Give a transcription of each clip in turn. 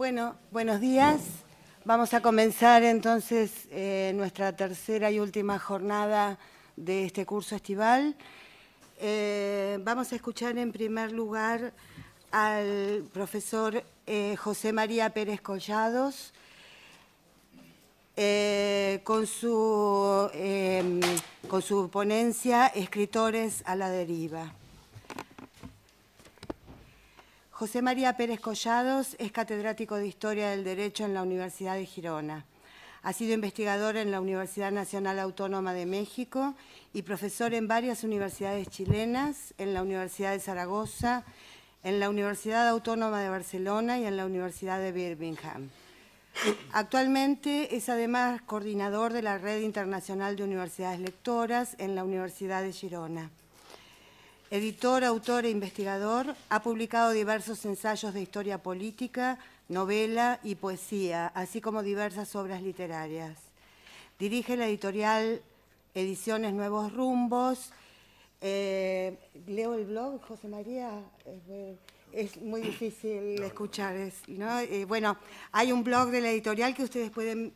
Bueno, buenos días. Vamos a comenzar entonces nuestra tercera y última jornada de este curso estival. Vamos a escuchar en primer lugar al profesor José María Pérez Collados con su ponencia Escritores a la deriva. José María Pérez Collados es catedrático de Historia del Derecho en la Universidad de Girona. Ha sido investigador en la Universidad Nacional Autónoma de México y profesor en varias universidades chilenas, en la Universidad de Zaragoza, en la Universidad Autónoma de Barcelona y en la Universidad de Birmingham. Actualmente es además coordinador de la Red Internacional de Universidades Lectoras en la Universidad de Girona. Editor, autor e investigador, ha publicado diversos ensayos de historia política, novela y poesía, así como diversas obras literarias. Dirige la editorial Ediciones Nuevos Rumbos. Leo el blog, José María. Es muy difícil escuchar, ¿no? Bueno, hay un blog de la editorial que ustedes pueden...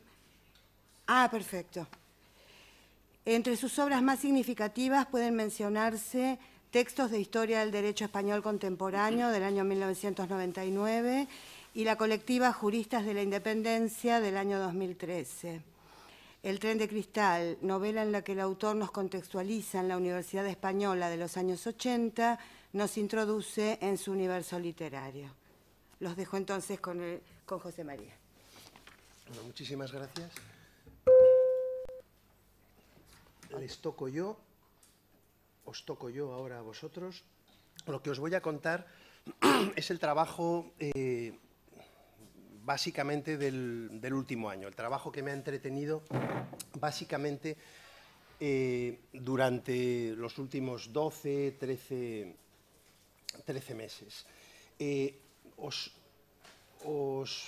Ah, perfecto. Entre sus obras más significativas pueden mencionarse Textos de Historia del Derecho Español Contemporáneo del año 1999 y la colectiva Juristas de la Independencia del año 2013. El tren de cristal, novela en la que el autor nos contextualiza en la Universidad Española de los años 80, nos introduce en su universo literario. Los dejo entonces con José María. Bueno, muchísimas gracias. Les toco yo. Os toco yo ahora a vosotros. Lo que os voy a contar es el trabajo básicamente del último año, el trabajo que me ha entretenido básicamente durante los últimos 12, 13 meses. Os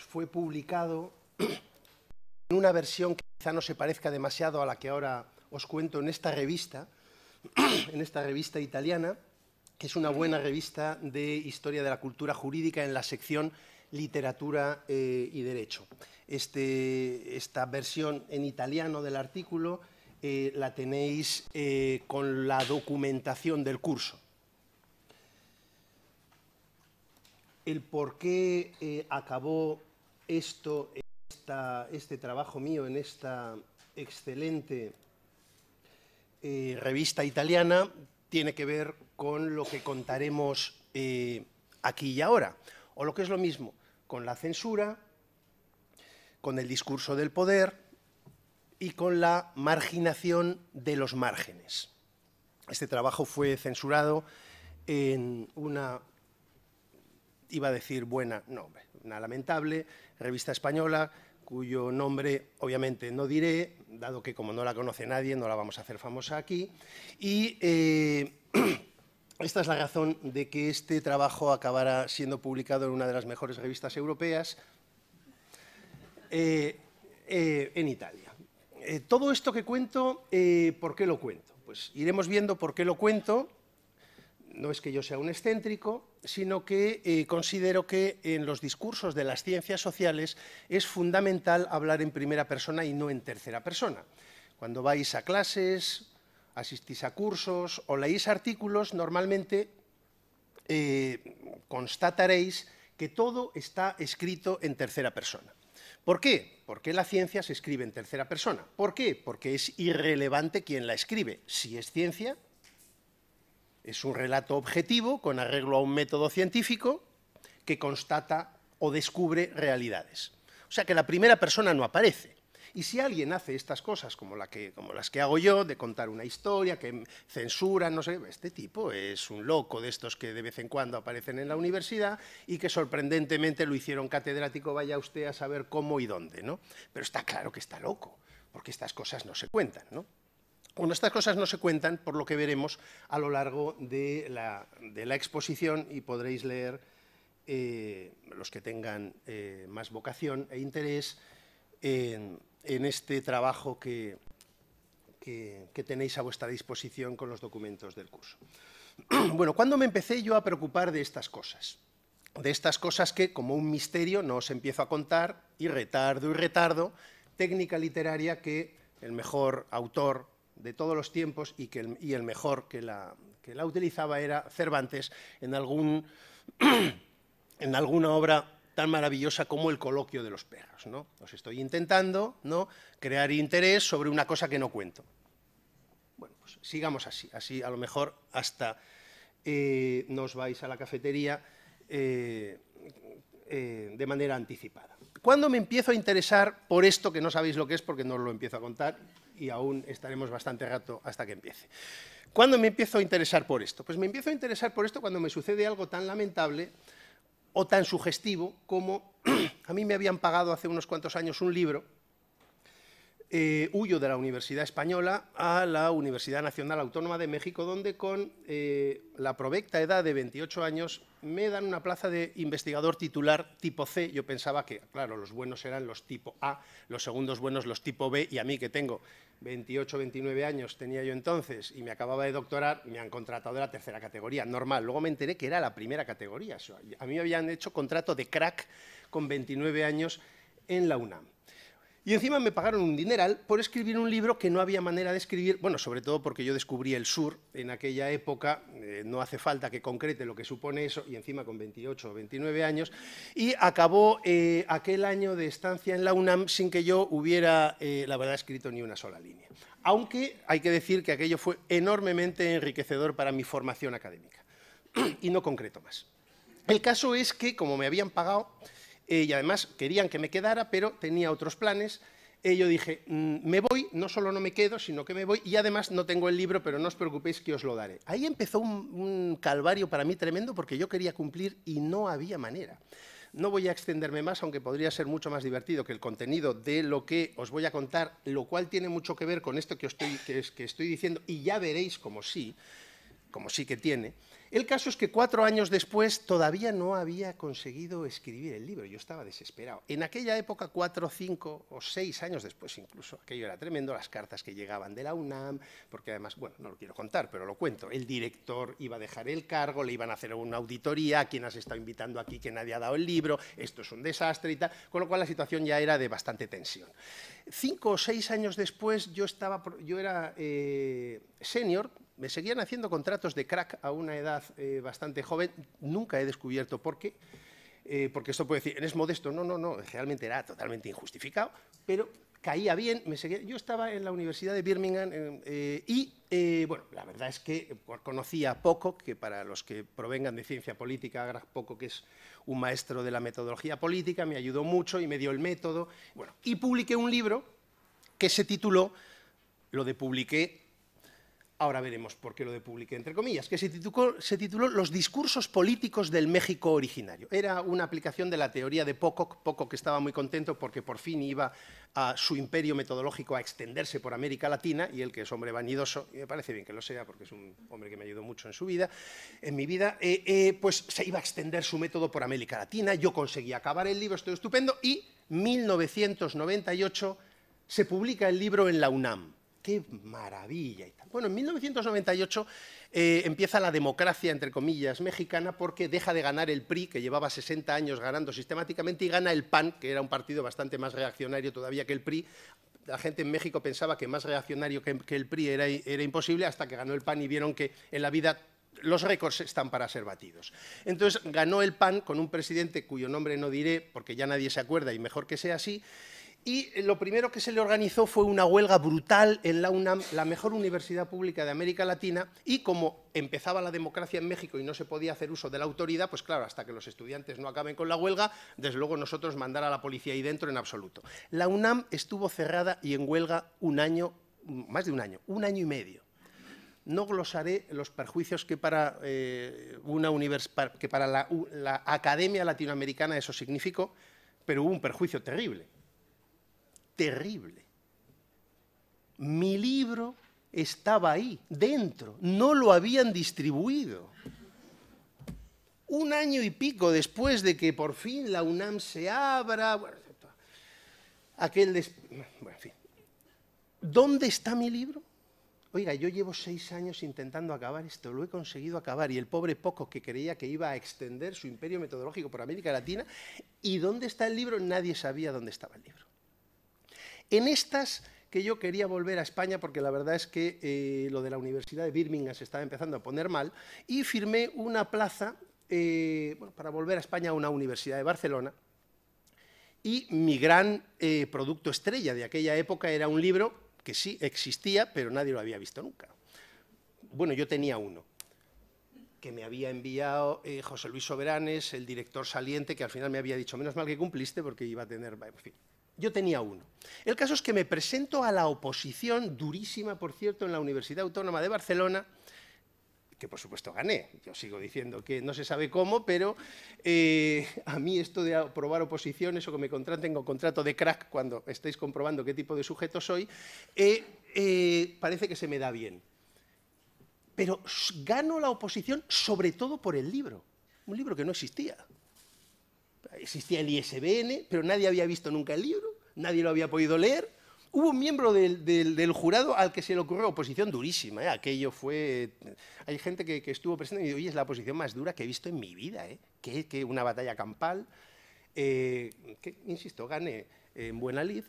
fue publicado en una versión que quizá no se parezca demasiado a la que ahora os cuento en esta revista italiana, que es una buena revista de historia de la cultura jurídica en la sección literatura y derecho. Esta versión en italiano del artículo la tenéis con la documentación del curso. El por qué acabó este trabajo mío en esta excelente revista italiana tiene que ver con lo que contaremos aquí y ahora, o lo que es lo mismo, con la censura, con el discurso del poder y con la marginación de los márgenes. Este trabajo fue censurado en una, iba a decir buena, no, una lamentable revista española, cuyo nombre obviamente no diré, dado que como no la conoce nadie, no la vamos a hacer famosa aquí. Y esta es la razón de que este trabajo acabara siendo publicado en una de las mejores revistas europeas en Italia. Todo esto que cuento, ¿por qué lo cuento? Pues iremos viendo por qué lo cuento. No es que yo sea un excéntrico, sino que considero que en los discursos de las ciencias sociales es fundamental hablar en primera persona y no en tercera persona. Cuando vais a clases, asistís a cursos o leéis artículos, normalmente constataréis que todo está escrito en tercera persona. ¿Por qué? Porque la ciencia se escribe en tercera persona. ¿Por qué? Porque es irrelevante quién la escribe. Si es ciencia, es un relato objetivo con arreglo a un método científico que constata o descubre realidades. O sea que la primera persona no aparece. Y si alguien hace estas cosas como las que hago yo, de contar una historia, que censura, no sé, este tipo es un loco de estos que de vez en cuando aparecen en la universidad y que sorprendentemente lo hicieron catedrático, vaya usted a saber cómo y dónde, ¿no? Pero está claro que está loco, porque estas cosas no se cuentan, ¿no? Bueno, estas cosas no se cuentan por lo que veremos a lo largo de la exposición y podréis leer, los que tengan más vocación e interés, en este trabajo que tenéis a vuestra disposición con los documentos del curso. Bueno, ¿cuándo me empecé yo a preocupar de estas cosas? de estas cosas que, como un misterio, no os empiezo a contar, y retardo, técnica literaria que el mejor autor de todos los tiempos y el mejor que la utilizaba era Cervantes en alguna obra tan maravillosa como El coloquio de los perros, ¿no? Os estoy intentando, ¿no?, crear interés sobre una cosa que no cuento. Bueno, pues sigamos así a lo mejor hasta nos vais a la cafetería de manera anticipada. ¿Cuándo me empiezo a interesar por esto, que no sabéis lo que es porque no os lo empiezo a contar y aún estaremos bastante rato hasta que empiece? ¿Cuándo me empiezo a interesar por esto? Pues me empiezo a interesar por esto cuando me sucede algo tan lamentable o tan sugestivo como a mí me habían pagado hace unos cuantos años un libro, huyo de la Universidad Española a la Universidad Nacional Autónoma de México, donde con la provecta edad de 28 años me dan una plaza de investigador titular tipo C. Yo pensaba que, claro, los buenos eran los tipo A, los segundos buenos los tipo B, y a mí, que tengo 28, 29 años, tenía yo entonces, y me acababa de doctorar, me han contratado de la tercera categoría, normal. Luego me enteré que era la primera categoría. O sea, a mí me habían hecho contrato de crack con 29 años en la UNAM. Y encima me pagaron un dineral por escribir un libro que no había manera de escribir, bueno, sobre todo porque yo descubrí el sur en aquella época, no hace falta que concrete lo que supone eso, y encima con 28 o 29 años, y acabó aquel año de estancia en la UNAM sin que yo hubiera, la verdad, escrito ni una sola línea. Aunque hay que decir que aquello fue enormemente enriquecedor para mi formación académica, y no concreto más. El caso es que, como me habían pagado, y además querían que me quedara, pero tenía otros planes. Yo dije, me voy, no solo no me quedo, sino que me voy, y además no tengo el libro, pero no os preocupéis que os lo daré. Ahí empezó un calvario para mí tremendo, porque yo quería cumplir y no había manera. No voy a extenderme más, aunque podría ser mucho más divertido que el contenido de lo que os voy a contar, lo cual tiene mucho que ver con esto que estoy diciendo, y ya veréis como sí que tiene. El caso es que 4 años después todavía no había conseguido escribir el libro. Yo estaba desesperado. En aquella época, 4, 5 o 6 años después incluso, aquello era tremendo, las cartas que llegaban de la UNAM, porque además, bueno, no lo quiero contar, pero lo cuento, el director iba a dejar el cargo, le iban a hacer una auditoría, ¿a quién has estado invitando aquí que nadie ha dado el libro? Esto es un desastre y tal, con lo cual la situación ya era de bastante tensión. 5 o 6 años después yo era senior. Me seguían haciendo contratos de crack a una edad bastante joven. Nunca he descubierto por qué, porque esto puede decir, ¿eres modesto? No, realmente era totalmente injustificado, pero caía bien. Yo estaba en la Universidad de Birmingham bueno, la verdad es que conocía Pocock, que para los que provengan de ciencia política, Pocock, que es un maestro de la metodología política, me ayudó mucho y me dio el método. Bueno, y publiqué un libro que se tituló, lo de publiqué, ahora veremos por qué lo de publiqué entre comillas, que se tituló Los discursos políticos del México originario. Era una aplicación de la teoría de Pocock. Pocock estaba muy contento porque por fin iba a su imperio metodológico a extenderse por América Latina, y él, que es hombre vanidoso, y me parece bien que lo sea porque es un hombre que me ayudó mucho en mi vida, pues se iba a extender su método por América Latina. Yo conseguí acabar el libro, estoy estupendo, y 1998 se publica el libro en la UNAM. ¡Qué maravilla! Y tal. Bueno, en 1998 empieza la democracia, entre comillas, mexicana, porque deja de ganar el PRI, que llevaba 60 años ganando sistemáticamente, y gana el PAN, que era un partido bastante más reaccionario todavía que el PRI. La gente en México pensaba que más reaccionario que el PRI era imposible, hasta que ganó el PAN y vieron que en la vida los récords están para ser batidos. Entonces ganó el PAN con un presidente cuyo nombre no diré, porque ya nadie se acuerda y mejor que sea así. Y lo primero que se le organizó fue una huelga brutal en la UNAM, la mejor universidad pública de América Latina, y como empezaba la democracia en México y no se podía hacer uso de la autoridad, pues claro, hasta que los estudiantes no acaben con la huelga, desde luego nosotros mandar a la policía ahí dentro en absoluto. La UNAM estuvo cerrada y en huelga un año, más de un año y medio. No glosaré los perjuicios que para la Academia Latinoamericana eso significó, pero hubo un perjuicio terrible. Terrible. Mi libro estaba ahí, dentro, no lo habían distribuido. Un año y pico después de que por fin la UNAM se abra, bueno, en fin. ¿Dónde está mi libro? oiga, yo llevo 6 años intentando acabar esto, lo he conseguido acabar, y el pobre Poco, que creía que iba a extender su imperio metodológico por América Latina, ¿y dónde está el libro? Nadie sabía dónde estaba el libro. En estas que yo quería volver a España, porque la verdad es que lo de la Universidad de Birmingham se estaba empezando a poner mal, y firmé una plaza para volver a España a una universidad de Barcelona, y mi gran producto estrella de aquella época era un libro que sí existía, pero nadie lo había visto nunca. Bueno, yo tenía uno, que me había enviado José Luis Soberanes, el director saliente, que al final me había dicho, menos mal que cumpliste, porque iba a tener... En fin, yo tenía uno. El caso es que me presento a la oposición, durísima, por cierto, en la Universidad Autónoma de Barcelona, que por supuesto gané. Yo sigo diciendo que no se sabe cómo, pero a mí esto de aprobar oposiciones o que me contraten con contrato de crack cuando estáis comprobando qué tipo de sujeto soy, parece que se me da bien. Pero gano la oposición sobre todo por el libro, un libro que no existía. Existía el ISBN, pero nadie había visto nunca el libro, nadie lo había podido leer. Hubo un miembro del jurado al que se le ocurrió oposición durísima, ¿eh? Aquello fue... Hay gente que estuvo presente y dice, oye, es la oposición más dura que he visto en mi vida, ¿eh? Que una batalla campal, insisto, gané en buena lid.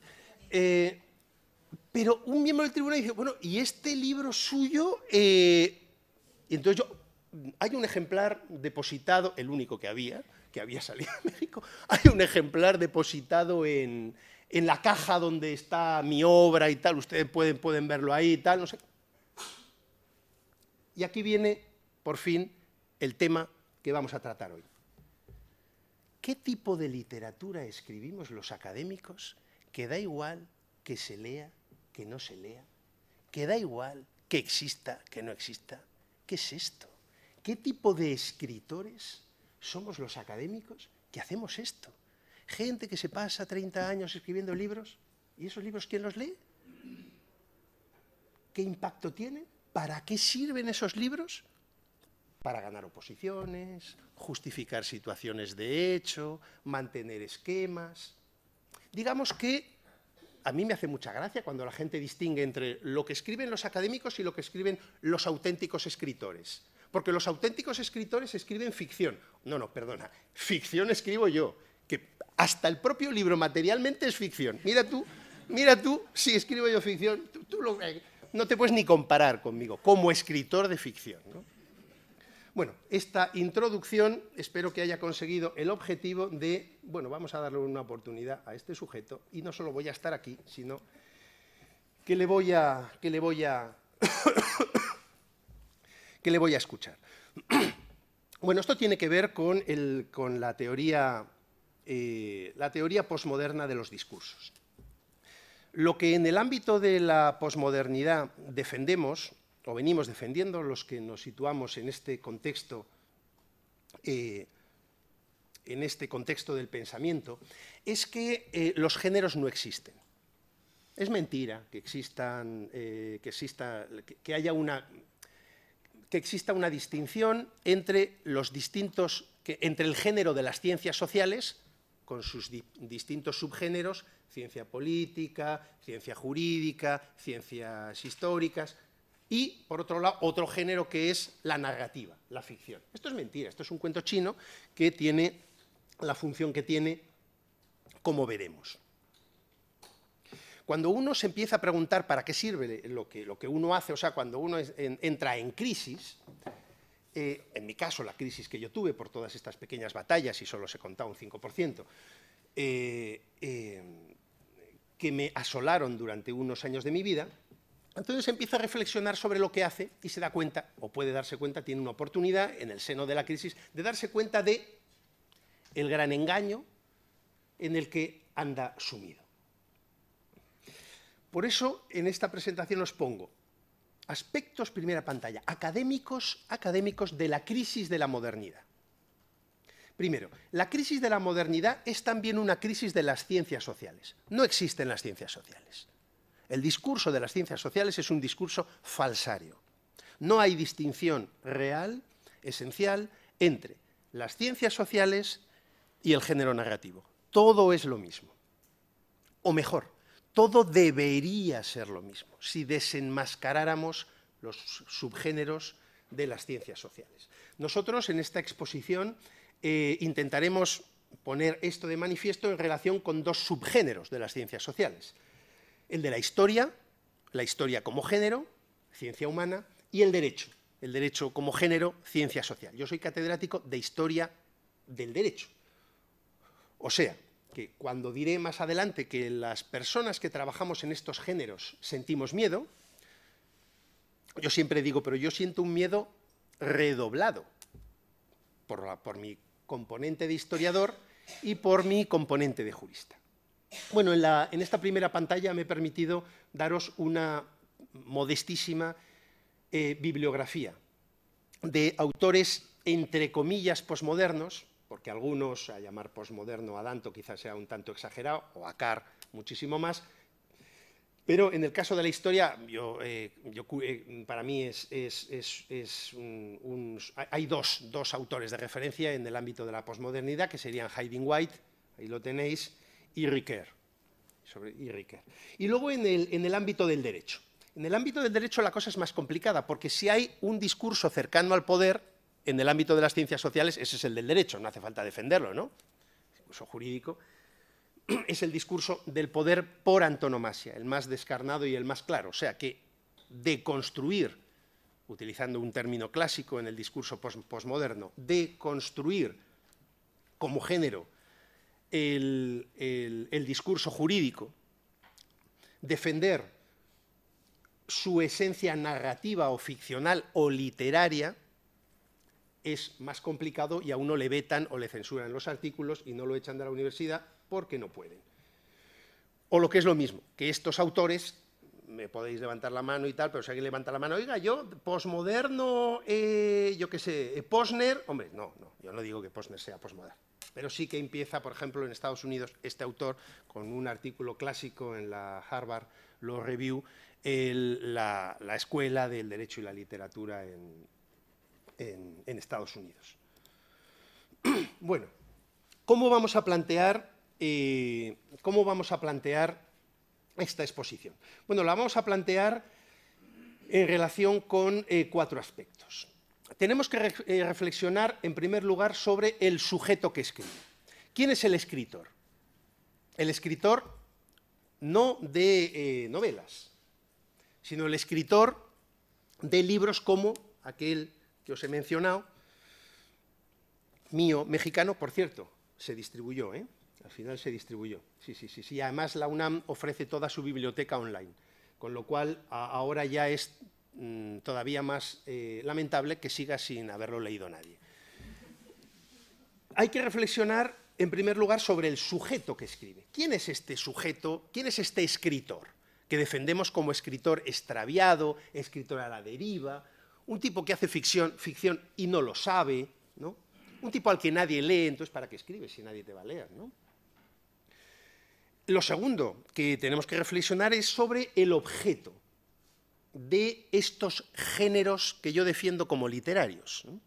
Pero un miembro del tribunal dice, bueno, ¿y este libro suyo? Y entonces hay un ejemplar depositado, el único que había salido de México, hay un ejemplar depositado en la caja donde está mi obra y tal, ustedes pueden verlo ahí y tal, no sé. Y aquí viene, por fin, el tema que vamos a tratar hoy. ¿Qué tipo de literatura escribimos los académicos que da igual que se lea, que no se lea, que da igual que exista, que no exista? ¿Qué es esto? ¿Qué tipo de escritores somos los académicos que hacemos esto? Gente que se pasa 30 años escribiendo libros, ¿y esos libros quién los lee? ¿Qué impacto tienen? ¿Para qué sirven esos libros? Para ganar oposiciones, justificar situaciones de hecho, mantener esquemas. Digamos que a mí me hace mucha gracia cuando la gente distingue entre lo que escriben los académicos y lo que escriben los auténticos escritores. Porque los auténticos escritores escriben ficción. No, perdona, ficción escribo yo, que hasta el propio libro materialmente es ficción. Mira tú, si escribo yo ficción, no te puedes ni comparar conmigo, como escritor de ficción, ¿no? Bueno, esta introducción espero que haya conseguido el objetivo de, bueno, vamos a darle una oportunidad a este sujeto, y no solo voy a estar aquí, sino que le voy a escuchar. Bueno, esto tiene que ver con la teoría posmoderna de los discursos. Lo que en el ámbito de la posmodernidad defendemos, o venimos defendiendo los que nos situamos en este contexto del pensamiento, es que los géneros no existen. Es mentira que exista una distinción entre entre el género de las ciencias sociales, con sus distintos subgéneros, ciencia política, ciencia jurídica, ciencias históricas, y, por otro lado, otro género que es la narrativa, la ficción. Esto es mentira, esto es un cuento chino que tiene la función que tiene, como veremos. Cuando uno se empieza a preguntar para qué sirve lo que uno hace, o sea, cuando uno entra en crisis, en mi caso, la crisis que yo tuve por todas estas pequeñas batallas, y solo se contaba un 5%, que me asolaron durante unos años de mi vida, entonces empieza a reflexionar sobre lo que hace y se da cuenta, o puede darse cuenta, tiene una oportunidad en el seno de la crisis, de darse cuenta de el gran engaño en el que anda sumido. Por eso, en esta presentación os pongo aspectos, primera pantalla, académicos de la crisis de la modernidad. Primero, la crisis de la modernidad es también una crisis de las ciencias sociales. No existen las ciencias sociales. El discurso de las ciencias sociales es un discurso falsario. No hay distinción real, esencial, entre las ciencias sociales y el género narrativo. Todo es lo mismo. O mejor, todo debería ser lo mismo si desenmascaráramos los subgéneros de las ciencias sociales. Nosotros en esta exposición intentaremos poner esto de manifiesto en relación con dos subgéneros de las ciencias sociales. El de la historia como género, ciencia humana, y el derecho como género, ciencia social. Yo soy catedrático de historia del derecho. O sea, que cuando diré más adelante que las personas que trabajamos en estos géneros sentimos miedo, yo siempre digo, pero yo siento un miedo redoblado por mi componente de historiador y por mi componente de jurista. Bueno, en esta primera pantalla me he permitido daros una modestísima bibliografía de autores, entre comillas, posmodernos, porque algunos, a llamar posmoderno a Danto quizás sea un tanto exagerado, o a Carr muchísimo más, pero en el caso de la historia, para mí hay dos autores de referencia en el ámbito de la posmodernidad, que serían Haydn White, ahí lo tenéis, y Ricoeur. Y luego en el ámbito del derecho. En el ámbito del derecho la cosa es más complicada, porque si hay un discurso cercano al poder, en el ámbito de las ciencias sociales, ese es el del derecho, no hace falta defenderlo, ¿no? El discurso jurídico es el discurso del poder por antonomasia, el más descarnado y el más claro. O sea que deconstruir, utilizando un término clásico en el discurso posmoderno, deconstruir como género el discurso jurídico, defender su esencia narrativa o ficcional o literaria, es más complicado y a uno le vetan o le censuran los artículos y no lo echan de la universidad porque no pueden. O lo que es lo mismo, que estos autores, me podéis levantar la mano y tal, pero si alguien levanta la mano, oiga, yo, posmoderno, yo qué sé, Posner, hombre, no, yo no digo que Posner sea posmoderno, pero sí que empieza, por ejemplo, en Estados Unidos, este autor, con un artículo clásico en la Harvard Law Review, la escuela del derecho y la literatura en Estados Unidos. Bueno, ¿cómo vamos a plantear esta exposición? Bueno, la vamos a plantear en relación con 4 aspectos. Tenemos que reflexionar, en primer lugar, sobre el sujeto que escribe. ¿Quién es el escritor? El escritor no de novelas, sino el escritor de libros como aquel que os he mencionado, mío, mexicano, por cierto, se distribuyó, al final se distribuyó. Sí. Además, la UNAM ofrece toda su biblioteca online, con lo cual ahora ya es todavía más lamentable que siga sin haberlo leído nadie. Hay que reflexionar, en primer lugar, sobre el sujeto que escribe. ¿Quién es este sujeto? ¿Quién es este escritor? Que defendemos como escritor extraviado, escritor a la deriva, un tipo que hace ficción y no lo sabe, ¿no? Un tipo al que nadie lee, entonces ¿para qué escribes si nadie te va a leer, ¿no? Lo segundo que tenemos que reflexionar es sobre el objeto de estos géneros que yo defiendo como literarios, ¿no?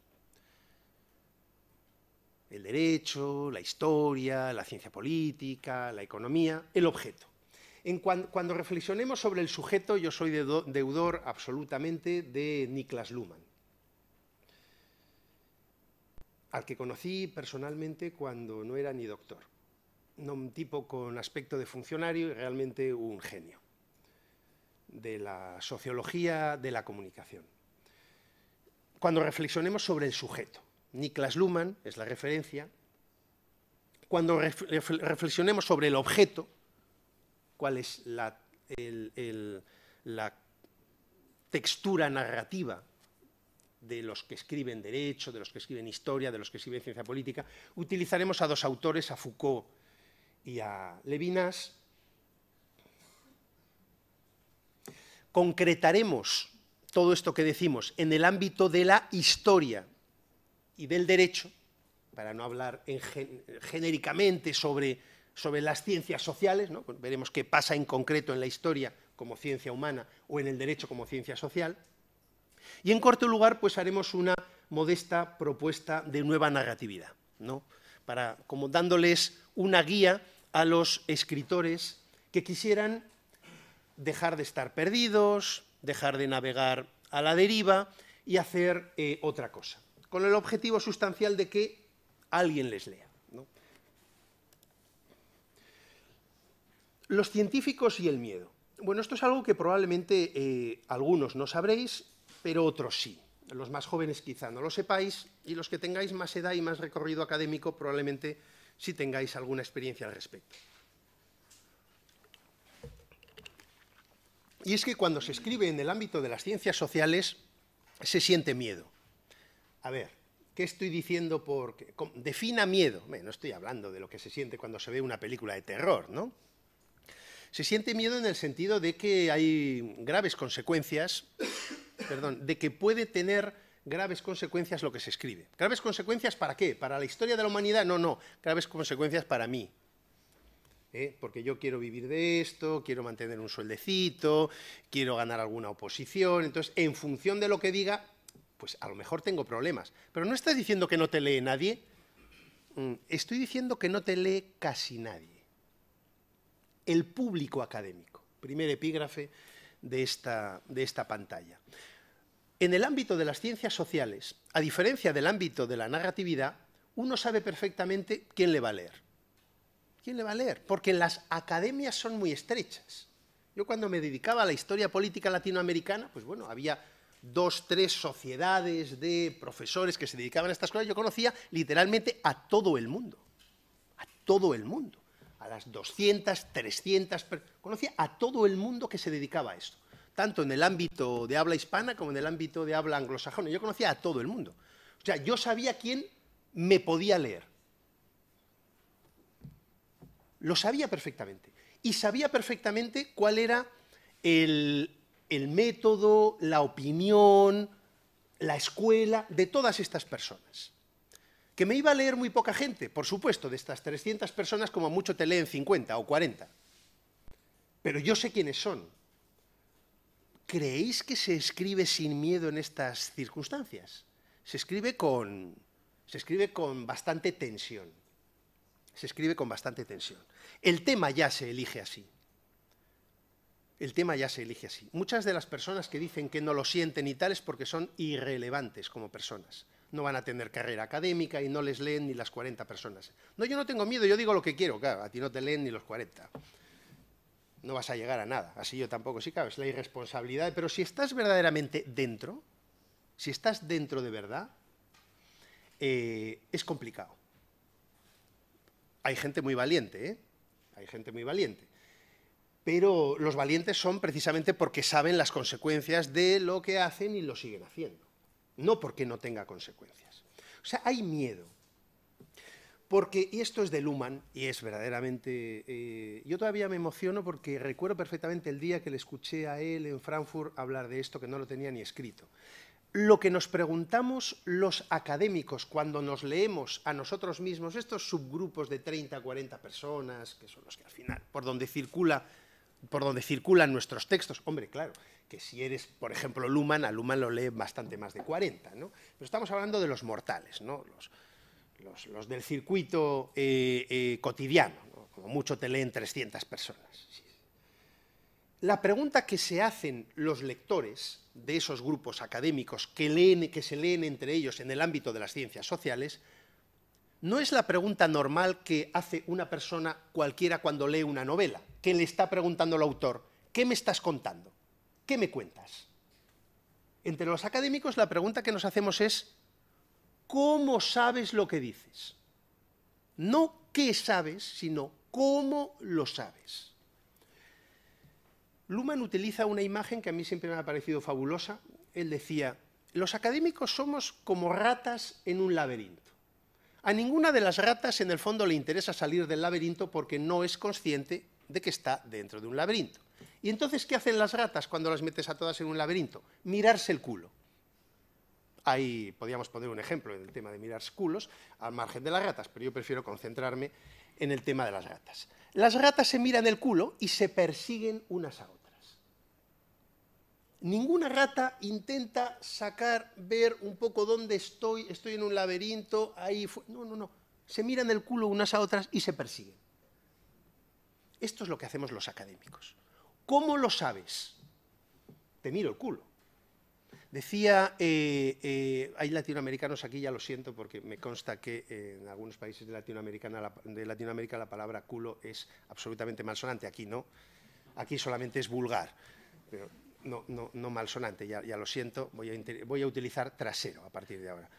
El derecho, la historia, la ciencia política, la economía, el objeto. Cuando reflexionemos sobre el sujeto, yo soy deudor absolutamente de Niklas Luhmann, al que conocí personalmente cuando no era ni doctor. Un tipo con aspecto de funcionario y realmente un genio de la sociología de la comunicación. Cuando reflexionemos sobre el sujeto, Niklas Luhmann es la referencia. Cuando reflexionemos sobre el objeto, cuál es la textura narrativa de los que escriben derecho, de los que escriben historia, de los que escriben ciencia política, utilizaremos a 2 autores, a Foucault y a Levinas. Concretaremos todo esto que decimos en el ámbito de la historia y del derecho, para no hablar genéricamente sobre las ciencias sociales, ¿no? Veremos qué pasa en concreto en la historia como ciencia humana o en el derecho como ciencia social. Y en cuarto lugar, pues haremos una modesta propuesta de nueva narratividad, ¿no? Como dándoles una guía a los escritores que quisieran dejar de estar perdidos, dejar de navegar a la deriva y hacer otra cosa, con el objetivo sustancial de que alguien les lea, ¿no? Los científicos y el miedo. Bueno, esto es algo que probablemente algunos no sabréis, pero otros sí. Los más jóvenes quizá no lo sepáis, y los que tengáis más edad y más recorrido académico probablemente sí tengáis alguna experiencia al respecto. Y es que cuando se escribe en el ámbito de las ciencias sociales se siente miedo. A ver, ¿qué estoy diciendo por qué? Defina miedo. Bueno, no estoy hablando de lo que se siente cuando se ve una película de terror, ¿no? Se siente miedo en el sentido de que hay graves consecuencias, de que puede tener graves consecuencias lo que se escribe. ¿Graves consecuencias para qué? ¿Para la historia de la humanidad? No, no, graves consecuencias para mí. Porque yo quiero vivir de esto, quiero mantener un sueldecito, quiero ganar alguna oposición, entonces, en función de lo que diga, pues a lo mejor tengo problemas. Pero no estás diciendo que no te lee nadie, estoy diciendo que no te lee casi nadie. El público académico, primer epígrafe de esta pantalla. En el ámbito de las ciencias sociales, a diferencia del ámbito de la narratividad, uno sabe perfectamente quién le va a leer. ¿Quién le va a leer? Porque las academias son muy estrechas. Yo cuando me dedicaba a la historia política latinoamericana, pues bueno, había 2, 3 sociedades de profesores que se dedicaban a estas cosas. Yo conocía literalmente a todo el mundo. A todo el mundo. A las 200, 300, conocía a todo el mundo que se dedicaba a esto, tanto en el ámbito de habla hispana como en el ámbito de habla anglosajona. Yo conocía a todo el mundo. O sea, yo sabía quién me podía leer. Lo sabía perfectamente. Y sabía perfectamente cuál era el método, la opinión, la escuela de todas estas personas. ¿Que me iba a leer muy poca gente? Por supuesto, de estas 300 personas como mucho te leen 50 o 40. Pero yo sé quiénes son. ¿Creéis que se escribe sin miedo en estas circunstancias? Se escribe con bastante tensión. Se escribe con bastante tensión. El tema ya se elige así. El tema ya se elige así. Muchas de las personas que dicen que no lo sienten y tal es porque son irrelevantes como personas. No van a tener carrera académica y no les leen ni las 40 personas. No, yo no tengo miedo, yo digo lo que quiero, claro, a ti no te leen ni los 40. No vas a llegar a nada, así yo tampoco, sí, claro, es la irresponsabilidad. Pero si estás verdaderamente dentro, si estás dentro de verdad, es complicado. Hay gente muy valiente, ¿eh? Hay gente muy valiente. Pero los valientes son precisamente porque saben las consecuencias de lo que hacen y lo siguen haciendo. No porque no tenga consecuencias. O sea, hay miedo. Porque, y esto es de Luhmann, y es verdaderamente... yo todavía me emociono porque recuerdo perfectamente el día que le escuché a él en Frankfurt hablar de esto, que no lo tenía ni escrito. Lo que nos preguntamos los académicos cuando nos leemos a nosotros mismos, estos subgrupos de 30 a 40 personas, que son los que al final, por donde circulan nuestros textos, hombre, claro, que si eres, por ejemplo, Luhmann, a Luhmann lo leen bastante más de 40, ¿no? Pero estamos hablando de los mortales, ¿no? Los del circuito cotidiano, ¿no? Como mucho te leen 300 personas. La pregunta que se hacen los lectores de esos grupos académicos que se leen entre ellos en el ámbito de las ciencias sociales no es la pregunta normal que hace una persona cualquiera cuando lee una novela, que le está preguntando al autor, ¿qué me estás contando? ¿Qué me cuentas? Entre los académicos la pregunta que nos hacemos es ¿cómo sabes lo que dices? No qué sabes, sino cómo lo sabes. Luhmann utiliza una imagen que a mí siempre me ha parecido fabulosa. Él decía, los académicos somos como ratas en un laberinto. A ninguna de las ratas en el fondo le interesa salir del laberinto porque no es consciente de que está dentro de un laberinto. ¿Y entonces qué hacen las ratas cuando las metes a todas en un laberinto? Mirarse el culo. Ahí podríamos poner un ejemplo en el tema de mirarse culos, al margen de las ratas, pero yo prefiero concentrarme en el tema de las ratas. Las ratas se miran el culo y se persiguen unas a otras. Ninguna rata intenta ver un poco dónde estoy en un laberinto, ahí... No. Se miran el culo unas a otras y se persiguen. Esto es lo que hacemos los académicos. ¿Cómo lo sabes? Te miro el culo. Decía, hay latinoamericanos aquí, ya lo siento, porque me consta que en algunos países de Latinoamérica la palabra culo es absolutamente malsonante, aquí no, aquí solamente es vulgar, pero no malsonante, ya lo siento, voy a utilizar trasero a partir de ahora.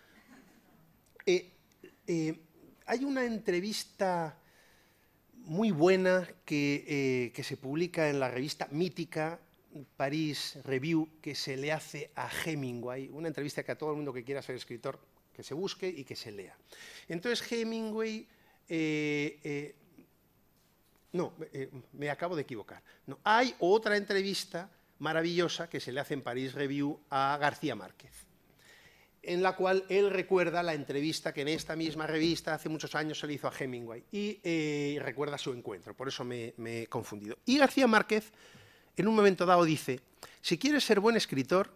Hay una entrevista muy buena que se publica en la revista mítica Paris Review, que se le hace a Hemingway, una entrevista que a todo el mundo que quiera ser escritor que se busque y que se lea. Entonces Hemingway, me acabo de equivocar. No, hay otra entrevista maravillosa que se le hace en Paris Review a García Márquez, en la cual él recuerda la entrevista que en esta misma revista hace muchos años se le hizo a Hemingway y recuerda su encuentro, por eso me he confundido. Y García Márquez, en un momento dado, dice: si quieres ser buen escritor,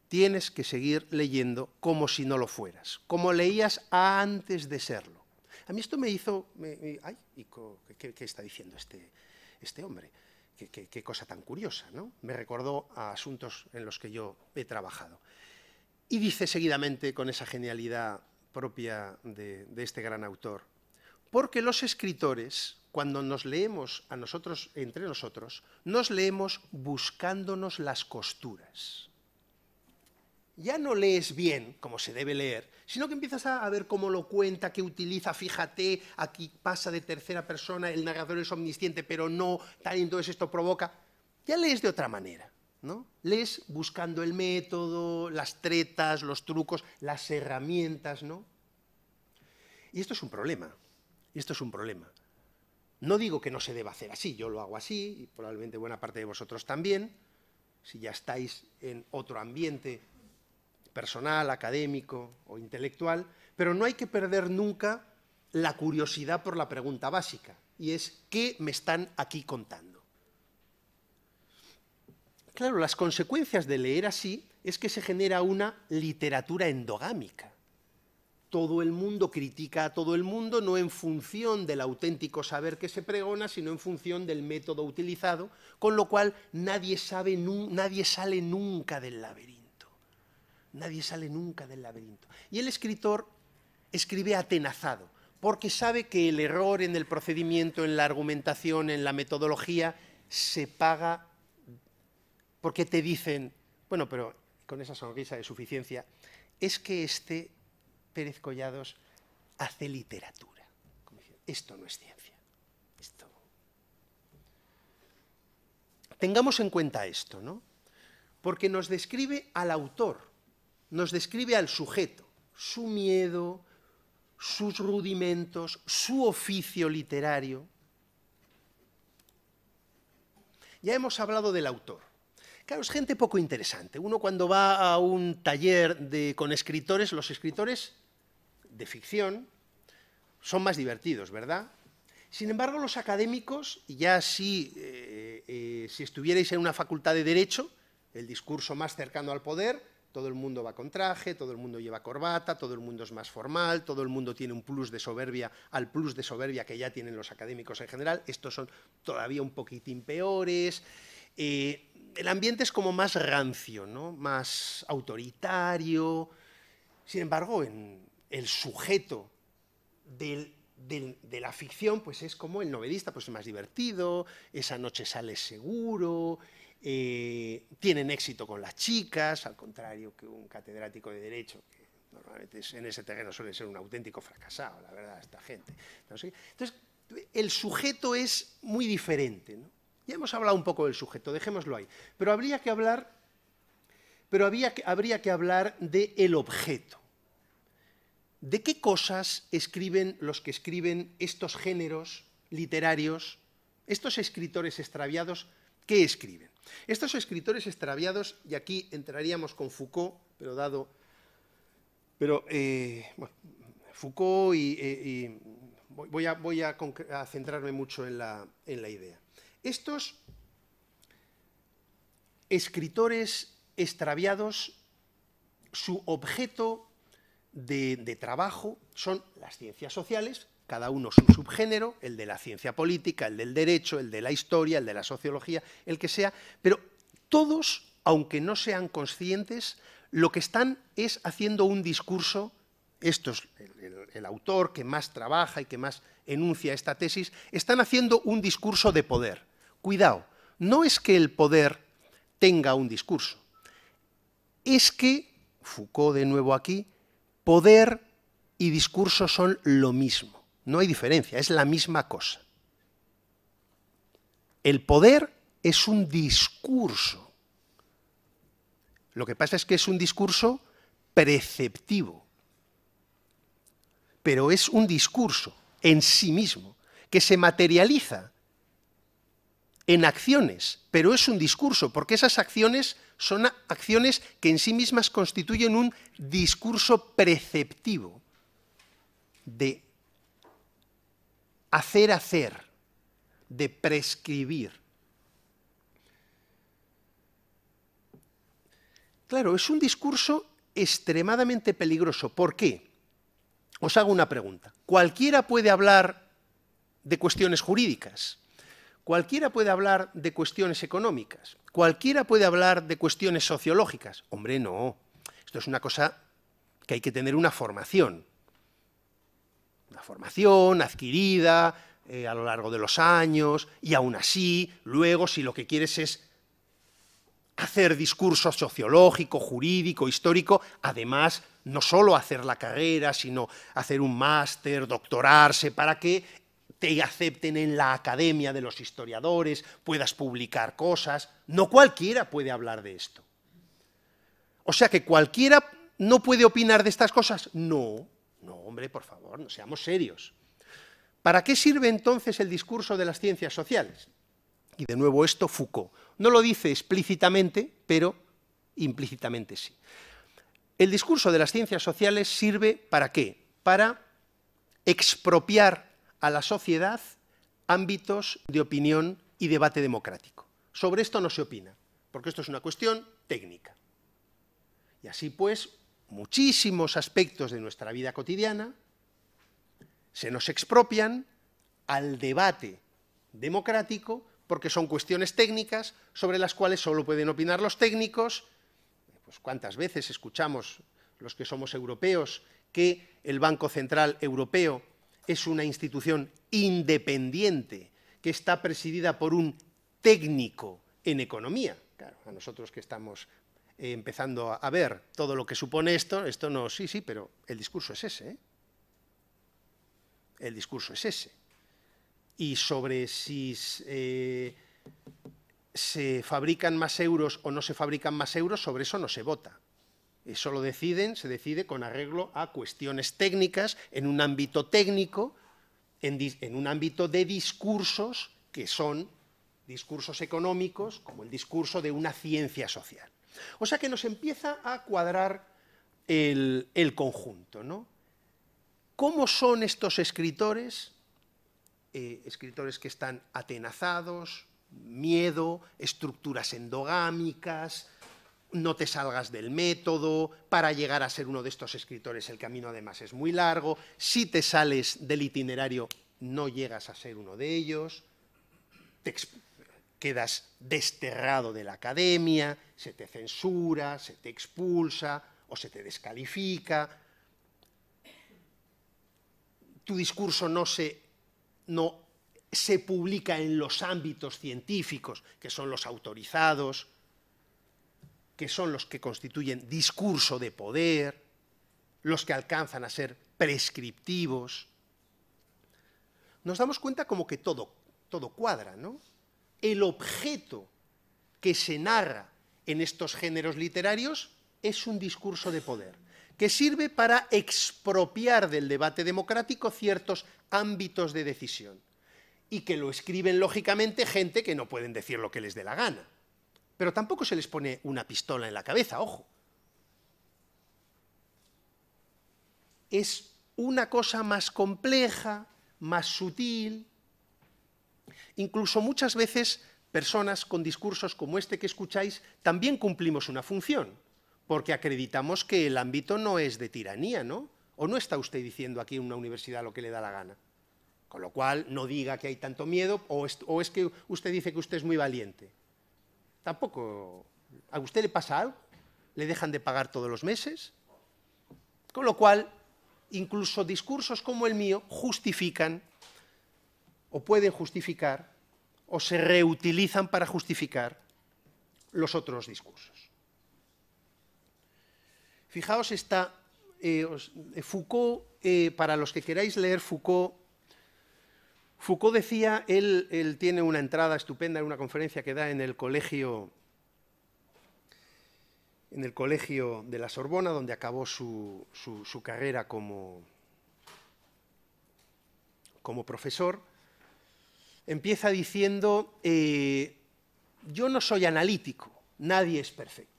tienes que seguir leyendo como si no lo fueras, como leías antes de serlo. A mí esto me hizo... ¿Qué está diciendo este hombre? Qué cosa tan curiosa, ¿no? Me recordó a asuntos en los que yo he trabajado. Y dice seguidamente, con esa genialidad propia de este gran autor: porque los escritores, cuando nos leemos a nosotros, entre nosotros, nos leemos buscándonos las costuras. Ya no lees bien, como se debe leer, sino que empiezas a ver cómo lo cuenta, qué utiliza, fíjate, aquí pasa de tercera persona, el narrador es omnisciente, pero no, tal, y entonces esto provoca... Ya lees de otra manera, ¿no? Lees buscando el método, las tretas, los trucos, las herramientas, ¿no? Y esto es un problema, No digo que no se deba hacer así, yo lo hago así, y probablemente buena parte de vosotros también, si ya estáis en otro ambiente personal, académico o intelectual, pero no hay que perder nunca la curiosidad por la pregunta básica, y es: ¿qué me están aquí contando? Claro, las consecuencias de leer así es que se genera una literatura endogámica. Todo el mundo critica a todo el mundo, no en función del auténtico saber que se pregona, sino en función del método utilizado, con lo cual nadie sale nunca del laberinto. Nadie sale nunca del laberinto. Y el escritor escribe atenazado, porque sabe que el error en el procedimiento, en la argumentación, en la metodología, se paga porque te dicen, bueno, pero con esa sonrisa de suficiencia, es que Pérez Collados hace literatura. Esto no es ciencia. Tengamos en cuenta esto, ¿no? Porque nos describe al autor, nos describe al sujeto, su miedo, sus rudimentos, su oficio literario. Ya hemos hablado del autor. Claro, es gente poco interesante. Uno, cuando va a un taller con escritores, los escritores de ficción son más divertidos, ¿verdad? Sin embargo, los académicos, ya si estuvierais en una facultad de Derecho, el discurso más cercano al poder, todo el mundo va con traje, todo el mundo lleva corbata, todo el mundo es más formal, todo el mundo tiene un plus de soberbia al plus de soberbia que ya tienen los académicos en general. Estos son todavía un poquitín peores. El ambiente es como más rancio, ¿no? Más autoritario. Sin embargo, el sujeto de la ficción, pues es como el novelista, pues es más divertido, esa noche sale seguro, tienen éxito con las chicas, al contrario que un catedrático de Derecho, que normalmente en ese terreno suele ser un auténtico fracasado, la verdad, esta gente. Entonces, el sujeto es muy diferente, ¿no? Ya hemos hablado un poco del sujeto, dejémoslo ahí. Pero habría que hablar del objeto. ¿De qué cosas escriben los que escriben estos géneros literarios, estos escritores extraviados? ¿Qué escriben? Estos escritores extraviados, y aquí entraríamos con Foucault, Foucault y voy a centrarme mucho en la idea. Estos escritores extraviados, su objeto de trabajo son las ciencias sociales, cada uno su subgénero, el de la ciencia política, el del derecho, el de la historia, el de la sociología, el que sea, pero todos aunque no sean conscientes, lo que están es haciendo un discurso. Esto es el autor que más trabaja y que más enuncia esta tesis, están haciendo un discurso de poder. Cuidado, no es que el poder tenga un discurso, es que, Foucault de nuevo aquí, poder y discurso son lo mismo, no hay diferencia, es la misma cosa. El poder es un discurso. Lo que pasa es que es un discurso preceptivo, pero es un discurso en sí mismo, que se materializa en acciones, pero es un discurso, porque esas acciones son acciones que en sí mismas constituyen un discurso preceptivo de hacer, de prescribir. Claro, es un discurso extremadamente peligroso. ¿Por qué? Os hago una pregunta. ¿Cualquiera puede hablar de cuestiones jurídicas? ¿Cualquiera puede hablar de cuestiones económicas? ¿Cualquiera puede hablar de cuestiones sociológicas? Hombre, no. Esto es una cosa que hay que tener una formación adquirida a lo largo de los años, y aún así, luego, si lo que quieres es hacer discurso sociológico, jurídico, histórico, además, no solo hacer la carrera, sino hacer un máster, doctorarse, para que te acepten en la academia de los historiadores, puedas publicar cosas. No cualquiera puede hablar de esto. O sea que cualquiera no puede opinar de estas cosas. No, no, hombre, por favor, no seamos serios. ¿Para qué sirve entonces el discurso de las ciencias sociales? Y de nuevo esto Foucault. No lo dice explícitamente, pero implícitamente sí. El discurso de las ciencias sociales sirve ¿para qué? Para expropiar a la sociedad ámbitos de opinión y debate democrático. Sobre esto no se opina, porque esto es una cuestión técnica. Y así pues, muchísimos aspectos de nuestra vida cotidiana se nos expropian al debate democrático porque son cuestiones técnicas sobre las cuales solo pueden opinar los técnicos. Pues ¿cuántas veces escuchamos los que somos europeos que el Banco Central Europeo es una institución independiente que está presidida por un técnico en economía? Claro, a nosotros que estamos empezando a ver todo lo que supone esto no, sí, pero el discurso es ese, ¿eh? El discurso es ese. Y sobre si se fabrican más euros o no se fabrican más euros, sobre eso no se vota. Eso se decide con arreglo a cuestiones técnicas, en un ámbito técnico, en un ámbito de discursos que son discursos económicos, como el discurso de una ciencia social. O sea que nos empieza a cuadrar el conjunto, ¿no? ¿Cómo son estos escritores? Escritores que están atenazados, miedo, estructuras endogámicas, no te salgas del método. Para llegar a ser uno de estos escritores el camino además es muy largo. Si te sales del itinerario no llegas a ser uno de ellos, quedas desterrado de la academia, se te censura, se te expulsa o se te descalifica. Tu discurso no se publica en los ámbitos científicos, que son los autorizados, que son los que constituyen discurso de poder, los que alcanzan a ser prescriptivos. Nos damos cuenta como que todo cuadra, ¿no? El objeto que se narra en estos géneros literarios es un discurso de poder, que sirve para expropiar del debate democrático ciertos ámbitos de decisión, y que lo escriben lógicamente gente que no pueden decir lo que les dé la gana. Pero tampoco se les pone una pistola en la cabeza, ojo. Es una cosa más compleja, más sutil. Incluso muchas veces personas con discursos como este que escucháis también cumplimos una función, porque acreditamos que el ámbito no es de tiranía, ¿no? ¿O no está usted diciendo aquí en una universidad lo que le da la gana? Con lo cual, no diga que hay tanto miedo, o es que usted dice que usted es muy valiente. Tampoco ¿A usted le pasa algo? ¿Le dejan de pagar todos los meses? Con lo cual, incluso discursos como el mío justifican, o pueden justificar, o se reutilizan para justificar los otros discursos. Fijaos Foucault, para los que queráis leer Foucault decía, él tiene una entrada estupenda en una conferencia que da en el colegio de la Sorbona, donde acabó su carrera como profesor. Empieza diciendo, yo no soy analítico, nadie es perfecto.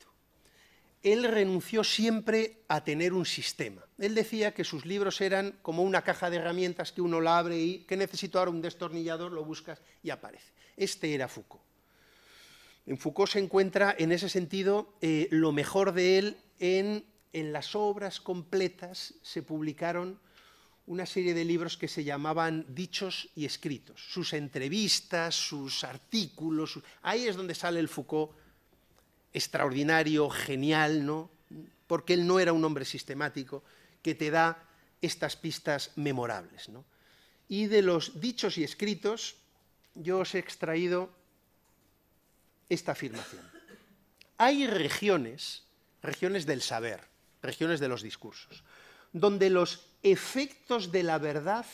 Él renunció siempre a tener un sistema. Él decía que sus libros eran como una caja de herramientas que uno la abre y que necesito ahora un destornillador, lo buscas y aparece. Este era Foucault. En Foucault se encuentra, en ese sentido, lo mejor de él en las obras completas. Se publicaron una serie de libros que se llamaban Dichos y Escritos. Sus entrevistas, sus artículos, ahí es donde sale el Foucault extraordinario, genial, ¿no? Porque él no era un hombre sistemático, que te da estas pistas memorables, ¿no? Y de los Dichos y Escritos, yo os he extraído esta afirmación. Hay regiones del saber, regiones de los discursos, donde los efectos de la verdad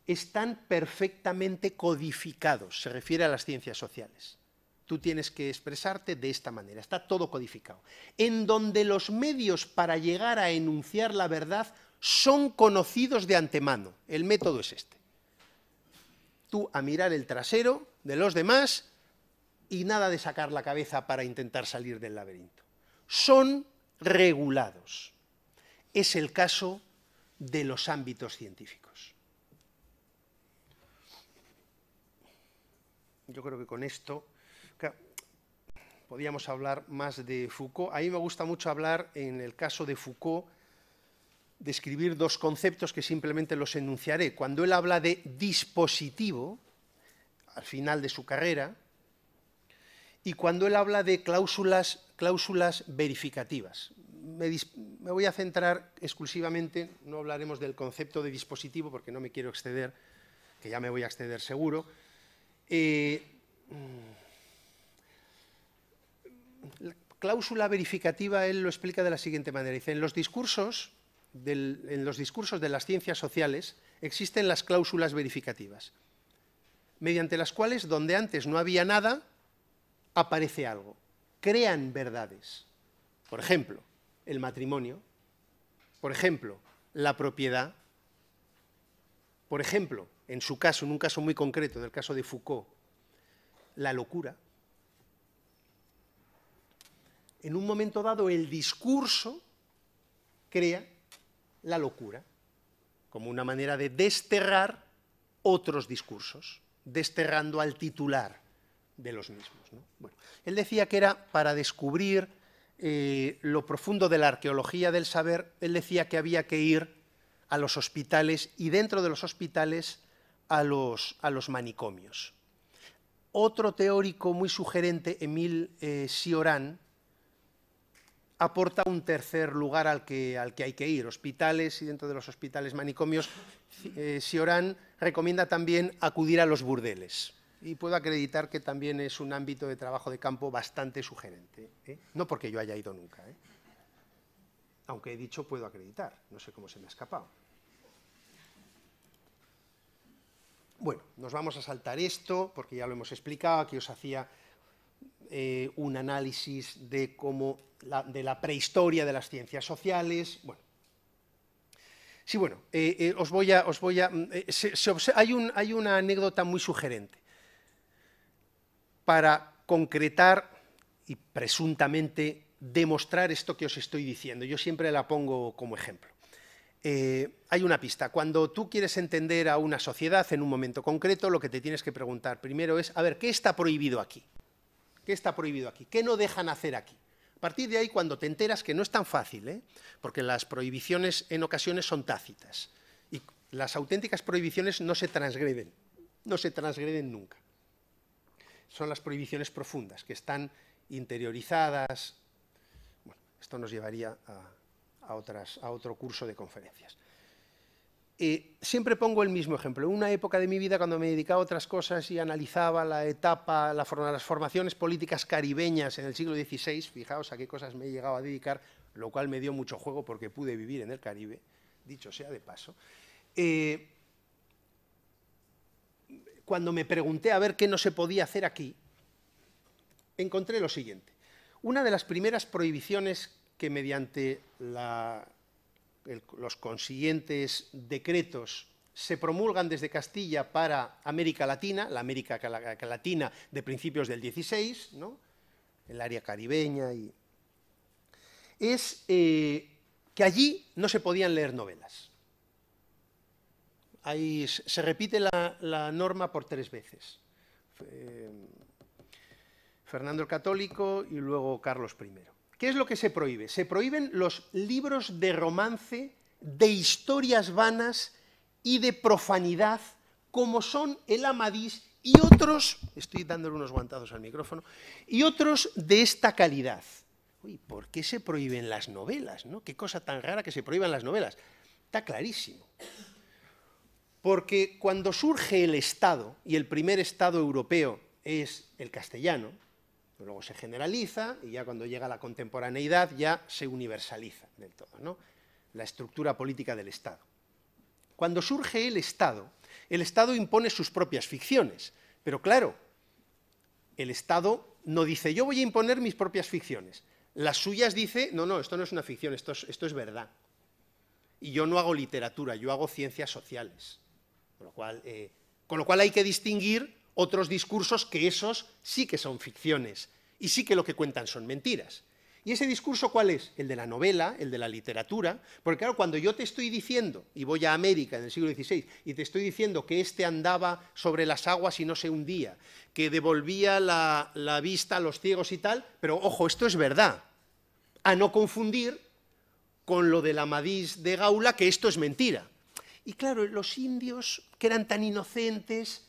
están perfectamente codificados, se refiere a las ciencias sociales. Tú tienes que expresarte de esta manera, está todo codificado. En donde los medios para llegar a enunciar la verdad son conocidos de antemano. El método es este. Tú a mirar el trasero de los demás y nada de sacar la cabeza para intentar salir del laberinto. Son regulados. Es el caso de los ámbitos científicos. Yo creo que con esto podríamos hablar más de Foucault. A mí me gusta mucho hablar, en el caso de Foucault, describir dos conceptos que simplemente los enunciaré. Cuando él habla de dispositivo, al final de su carrera, y cuando él habla de cláusulas verificativas. Me voy a centrar exclusivamente, no hablaremos del concepto de dispositivo porque no me quiero exceder, que ya me voy a exceder seguro. La cláusula verificativa él lo explica de la siguiente manera. Dice, en los discursos de las ciencias sociales existen las cláusulas verificativas, mediante las cuales, donde antes no había nada, aparece algo. Crean verdades. Por ejemplo, el matrimonio. Por ejemplo, la propiedad. Por ejemplo, en su caso, en un caso muy concreto, en el caso de Foucault, la locura. En un momento dado, el discurso crea la locura como una manera de desterrar otros discursos, desterrando al titular de los mismos, ¿no? Bueno, él decía que era para descubrir lo profundo de la arqueología del saber, él decía que había que ir a los hospitales y dentro de los hospitales a los manicomios. Otro teórico muy sugerente, Émile Cioran, aporta un tercer lugar al que hay que ir, hospitales y dentro de los hospitales manicomios. Cioran recomienda también acudir a los burdeles y puedo acreditar que también es un ámbito de trabajo de campo bastante sugerente, ¿eh? No porque yo haya ido nunca, ¿eh? Aunque he dicho puedo acreditar, no sé cómo se me ha escapado. Bueno, nos vamos a saltar esto porque ya lo hemos explicado, aquí os hacía un análisis de la prehistoria de las ciencias sociales. Bueno, sí, bueno, hay una anécdota muy sugerente para concretar y presuntamente demostrar esto que os estoy diciendo. Yo siempre la pongo como ejemplo. Hay una pista. Cuando tú quieres entender a una sociedad en un momento concreto, lo que te tienes que preguntar primero es, a ver, ¿qué está prohibido aquí? ¿Qué está prohibido aquí? ¿Qué no dejan hacer aquí? A partir de ahí, cuando te enteras, que no es tan fácil, ¿eh? Porque las prohibiciones en ocasiones son tácitas y las auténticas prohibiciones no se transgreden nunca. Son las prohibiciones profundas, que están interiorizadas. Bueno, esto nos llevaría a otro curso de conferencias. Siempre pongo el mismo ejemplo. En una época de mi vida, cuando me dedicaba a otras cosas y analizaba la etapa, las formaciones políticas caribeñas en el siglo XVI, fijaos a qué cosas me he llegado a dedicar, lo cual me dio mucho juego porque pude vivir en el Caribe, dicho sea de paso. Cuando me pregunté a ver qué no se podía hacer aquí, encontré lo siguiente. Una de las primeras prohibiciones que mediante los consiguientes decretos se promulgan desde Castilla para América Latina, la América Latina de principios del XVI, ¿no? El área caribeña, es que allí no se podían leer novelas. Ahí se repite la norma por 3 veces. Fernando el Católico y luego Carlos I. ¿Qué es lo que se prohíbe? Se prohíben los libros de romance, de historias vanas y de profanidad, como son el Amadís y otros, estoy dándole unos guantazos al micrófono, y otros de esta calidad. Uy, ¿por qué se prohíben las novelas, no? Qué cosa tan rara que se prohíban las novelas. Está clarísimo. Porque cuando surge el Estado, y el primer Estado europeo es el castellano, luego se generaliza y ya cuando llega la contemporaneidad ya se universaliza del todo, ¿no? La estructura política del Estado. Cuando surge el Estado impone sus propias ficciones, pero claro, el Estado no dice yo voy a imponer mis propias ficciones, las suyas dice no, no, esto no es una ficción, esto es verdad. Y yo no hago literatura, yo hago ciencias sociales, con lo cual hay que distinguir otros discursos que esos sí que son ficciones y sí que lo que cuentan son mentiras. ¿Y ese discurso cuál es? El de la novela, el de la literatura, porque claro, cuando yo te estoy diciendo, y voy a América en el siglo XVI, y te estoy diciendo que andaba sobre las aguas y no se hundía, que devolvía la vista a los ciegos y tal, pero ojo, esto es verdad, a no confundir con lo del Amadís de Gaula, que esto es mentira. Y claro, los indios, que eran tan inocentes,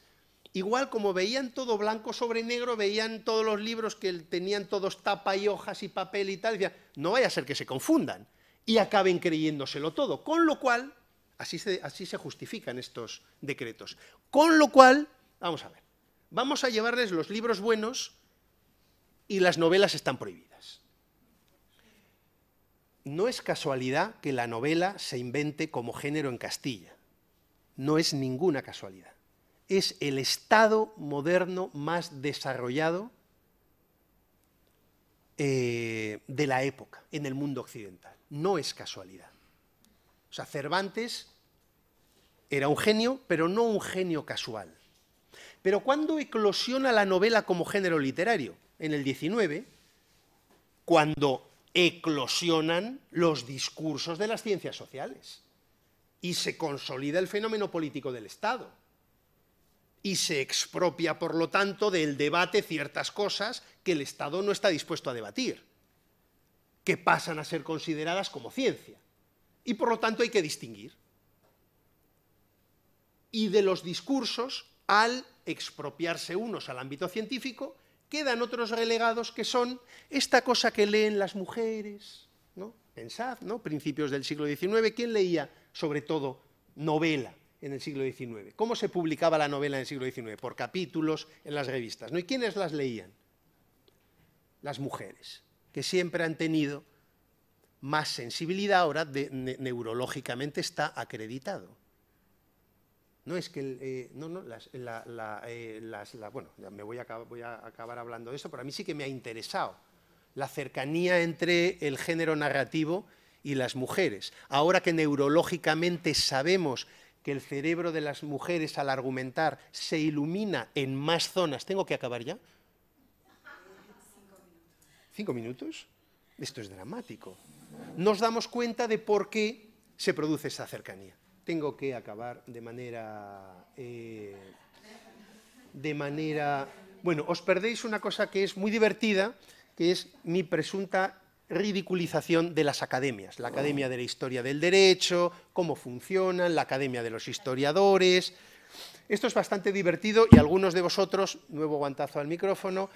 igual como veían todo blanco sobre negro, veían todos los libros que tenían todos tapa y hojas y papel y tal, y decían, no vaya a ser que se confundan y acaben creyéndoselo todo. Con lo cual, así se justifican estos decretos. Con lo cual, vamos a ver, vamos a llevarles los libros buenos y las novelas están prohibidas. No es casualidad que la novela se invente como género en Castilla. No es ninguna casualidad. Es el Estado moderno más desarrollado de la época en el mundo occidental. No es casualidad. O sea, Cervantes era un genio, pero no un genio casual. Pero ¿cuándo eclosiona la novela como género literario? En el XIX, cuando eclosionan los discursos de las ciencias sociales y se consolida el fenómeno político del Estado. Y se expropia, por lo tanto, del debate ciertas cosas que el Estado no está dispuesto a debatir, que pasan a ser consideradas como ciencia. Y, por lo tanto, hay que distinguir. Y de los discursos, al expropiarse unos al ámbito científico, quedan otros relegados que son esta cosa que leen las mujeres, ¿no? Pensad, ¿no? Principios del siglo XIX, ¿quién leía, sobre todo, novela en el siglo XIX? ¿Cómo se publicaba la novela en el siglo XIX? Por capítulos en las revistas, ¿no? ¿Y quiénes las leían? Las mujeres, que siempre han tenido más sensibilidad, ahora neurológicamente está acreditado. No es que, bueno, voy a acabar hablando de eso, pero a mí sí que me ha interesado la cercanía entre el género narrativo y las mujeres. Ahora que neurológicamente sabemos que el cerebro de las mujeres al argumentar se ilumina en más zonas. ¿Tengo que acabar ya? 5 minutos. Esto es dramático. Nos damos cuenta de por qué se produce esa cercanía. Tengo que acabar de manera... Bueno, os perdéis una cosa que es muy divertida, que es mi presunta ridiculización de las academias. La Academia de la Historia del Derecho, cómo funcionan, la Academia de los Historiadores. Esto es bastante divertido y algunos de vosotros, nuevo guantazo al micrófono,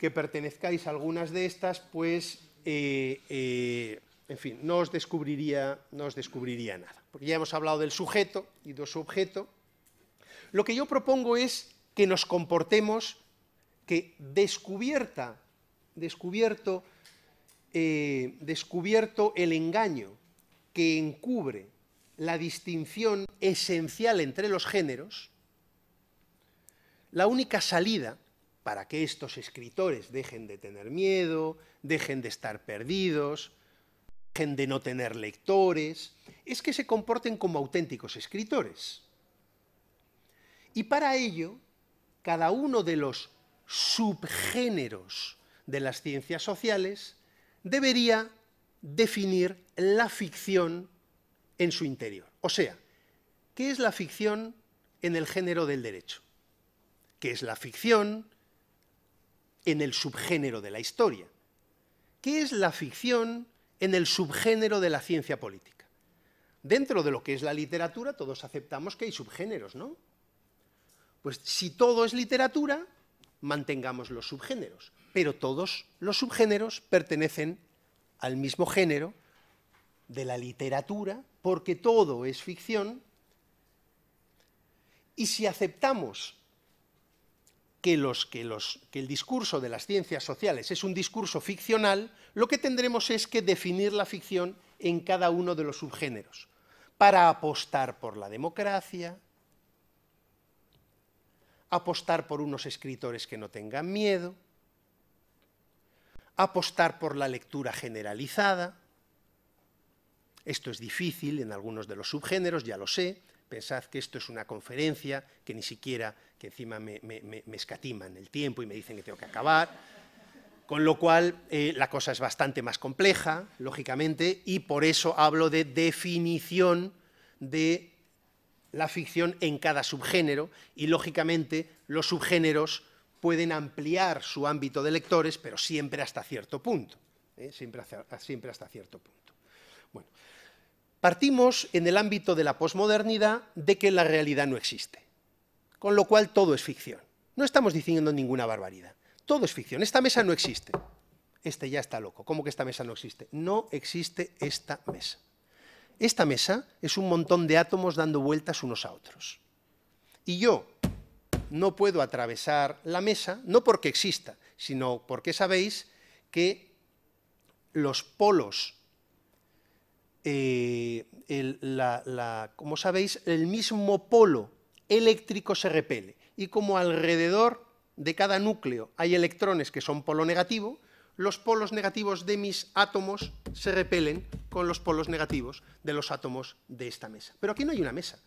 que pertenezcáis a algunas de estas, pues, en fin, no os descubriría nada, porque ya hemos hablado del sujeto y de su objeto. Lo que yo propongo es que nos comportemos, que descubierto el engaño que encubre la distinción esencial entre los géneros, la única salida para que estos escritores dejen de tener miedo, dejen de estar perdidos, dejen de no tener lectores, es que se comporten como auténticos escritores. Y para ello, cada uno de los subgéneros de las ciencias sociales debería definir la ficción en su interior. O sea, ¿qué es la ficción en el género del derecho? ¿Qué es la ficción en el subgénero de la historia? ¿Qué es la ficción en el subgénero de la ciencia política? Dentro de lo que es la literatura, todos aceptamos que hay subgéneros, ¿no? Pues si todo es literatura, mantengamos los subgéneros, pero todos los subgéneros pertenecen al mismo género de la literatura, porque todo es ficción, y si aceptamos que el discurso de las ciencias sociales es un discurso ficcional, lo que tendremos es que definir la ficción en cada uno de los subgéneros, para apostar por la democracia, apostar por unos escritores que no tengan miedo, apostar por la lectura generalizada. Esto es difícil en algunos de los subgéneros, ya lo sé. Pensad que esto es una conferencia, que ni siquiera, que encima me escatiman el tiempo y me dicen que tengo que acabar, con lo cual la cosa es bastante más compleja, lógicamente, y por eso hablo de definición de la ficción en cada subgénero, y lógicamente los subgéneros pueden ampliar su ámbito de lectores, pero siempre hasta cierto punto, siempre hasta cierto punto. Bueno, partimos en el ámbito de la posmodernidad de que la realidad no existe, con lo cual todo es ficción. No estamos diciendo ninguna barbaridad, todo es ficción. Esta mesa no existe. Este ya está loco. ¿Cómo que esta mesa no existe? No existe esta mesa. Esta mesa es un montón de átomos dando vueltas unos a otros. Y yo no puedo atravesar la mesa, no porque exista, sino porque sabéis que los polos, como sabéis, el mismo polo eléctrico se repele. Y como alrededor de cada núcleo hay electrones que son polo negativo, los polos negativos de mis átomos se repelen con los polos negativos de los átomos de esta mesa. Pero aquí no hay una mesa.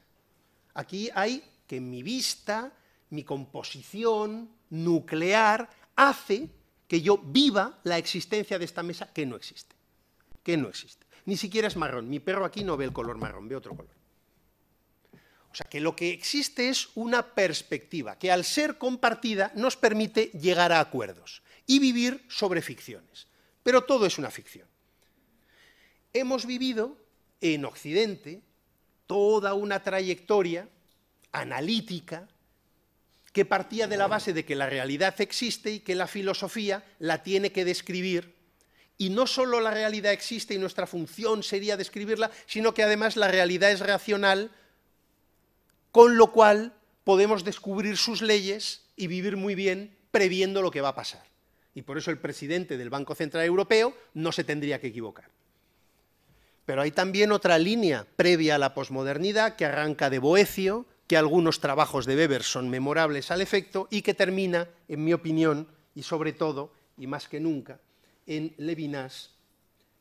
Aquí hay que mi vista, mi composición nuclear, hace que yo viva la existencia de esta mesa que no existe. Que no existe. Ni siquiera es marrón. Mi perro aquí no ve el color marrón, ve otro color. O sea, que lo que existe es una perspectiva que, al ser compartida, nos permite llegar a acuerdos y vivir sobre ficciones. Pero todo es una ficción. Hemos vivido en Occidente toda una trayectoria analítica que partía de la base de que la realidad existe y que la filosofía la tiene que describir. Y no solo la realidad existe y nuestra función sería describirla, sino que además la realidad es racional, con lo cual podemos descubrir sus leyes y vivir muy bien previendo lo que va a pasar. Y por eso el presidente del Banco Central Europeo no se tendría que equivocar. Pero hay también otra línea previa a la posmodernidad que arranca de Boecio, que algunos trabajos de Weber son memorables al efecto, y que termina, en mi opinión, y sobre todo, y más que nunca, en Levinas,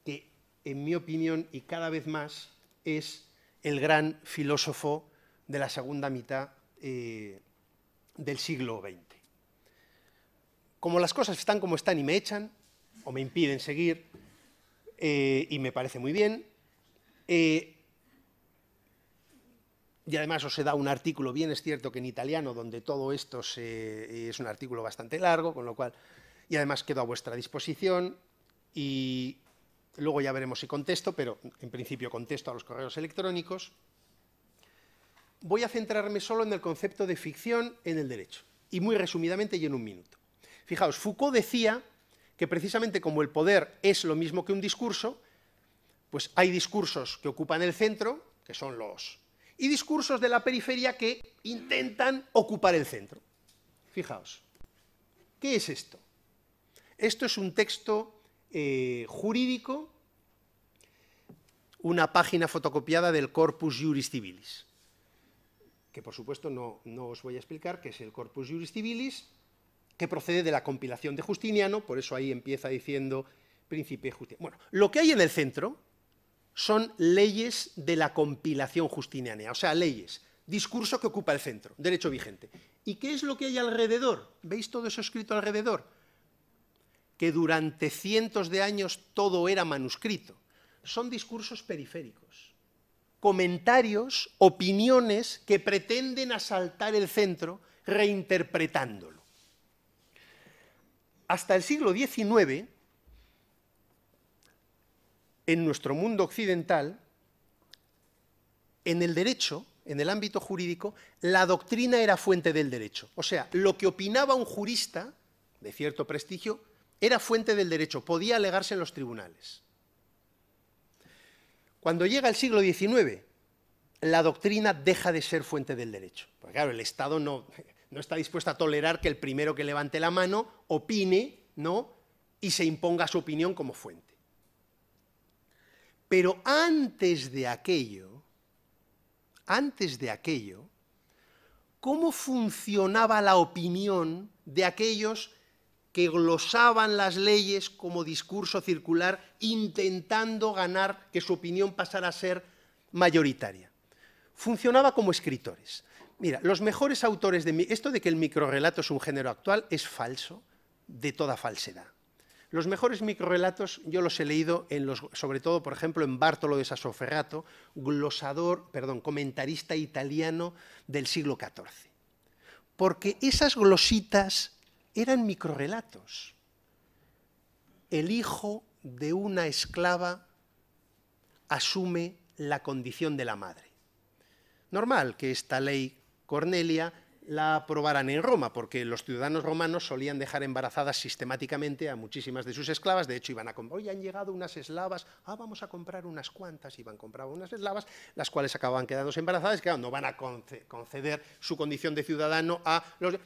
que en mi opinión, y cada vez más, es el gran filósofo de la segunda mitad del siglo XX. Como las cosas están como están y me echan, o me impiden seguir, y me parece muy bien, y además os he dado un artículo, bien es cierto que en italiano, donde todo esto es un artículo bastante largo, con lo cual, y además quedo a vuestra disposición, y luego ya veremos si contesto, pero en principio contesto a los correos electrónicos. Voy a centrarme solo en el concepto de ficción en el derecho, y muy resumidamente y en un minuto. Fijaos, Foucault decía que precisamente como el poder es lo mismo que un discurso, pues hay discursos que ocupan el centro, que son y discursos de la periferia que intentan ocupar el centro. Fijaos, ¿qué es esto? Esto es un texto jurídico, una página fotocopiada del Corpus Juris Civilis, que por supuesto no os voy a explicar qué es el Corpus Juris Civilis, que procede de la compilación de Justiniano, por eso ahí empieza diciendo Príncipe Justiniano. Bueno, lo que hay en el centro son leyes de la compilación justiniana, o sea, leyes, discurso que ocupa el centro, derecho vigente. ¿Y qué es lo que hay alrededor? ¿Veis todo eso escrito alrededor? Que durante cientos de años todo era manuscrito. Son discursos periféricos, comentarios, opiniones que pretenden asaltar el centro reinterpretándolo. Hasta el siglo XIX, en nuestro mundo occidental, en el derecho, en el ámbito jurídico, la doctrina era fuente del derecho. O sea, lo que opinaba un jurista de cierto prestigio era fuente del derecho, podía alegarse en los tribunales. Cuando llega el siglo XIX, la doctrina deja de ser fuente del derecho. Porque claro, el Estado no está dispuesto a tolerar que el primero que levante la mano opine, ¿no?, y se imponga su opinión como fuente. Pero antes de aquello, ¿cómo funcionaba la opinión de aquellos que glosaban las leyes como discurso circular, intentando ganar que su opinión pasara a ser mayoritaria? Funcionaba como escritores. Mira, los mejores autores de... Esto de que el microrrelato es un género actual es falso, de toda falsedad. Los mejores microrrelatos yo los he leído, sobre todo, por ejemplo, en Bartolo de Sassoferrato, comentarista italiano del siglo XIV. Porque esas glositas eran microrrelatos. El hijo de una esclava asume la condición de la madre. Normal que esta ley Cornelia la aprobaran en Roma, porque los ciudadanos romanos solían dejar embarazadas sistemáticamente a muchísimas de sus esclavas. De hecho, iban a comprar, hoy han llegado unas eslavas, vamos a comprar unas cuantas, iban a comprar unas eslavas, las cuales acababan quedándose embarazadas, que claro, no van a conceder su condición de ciudadano a los...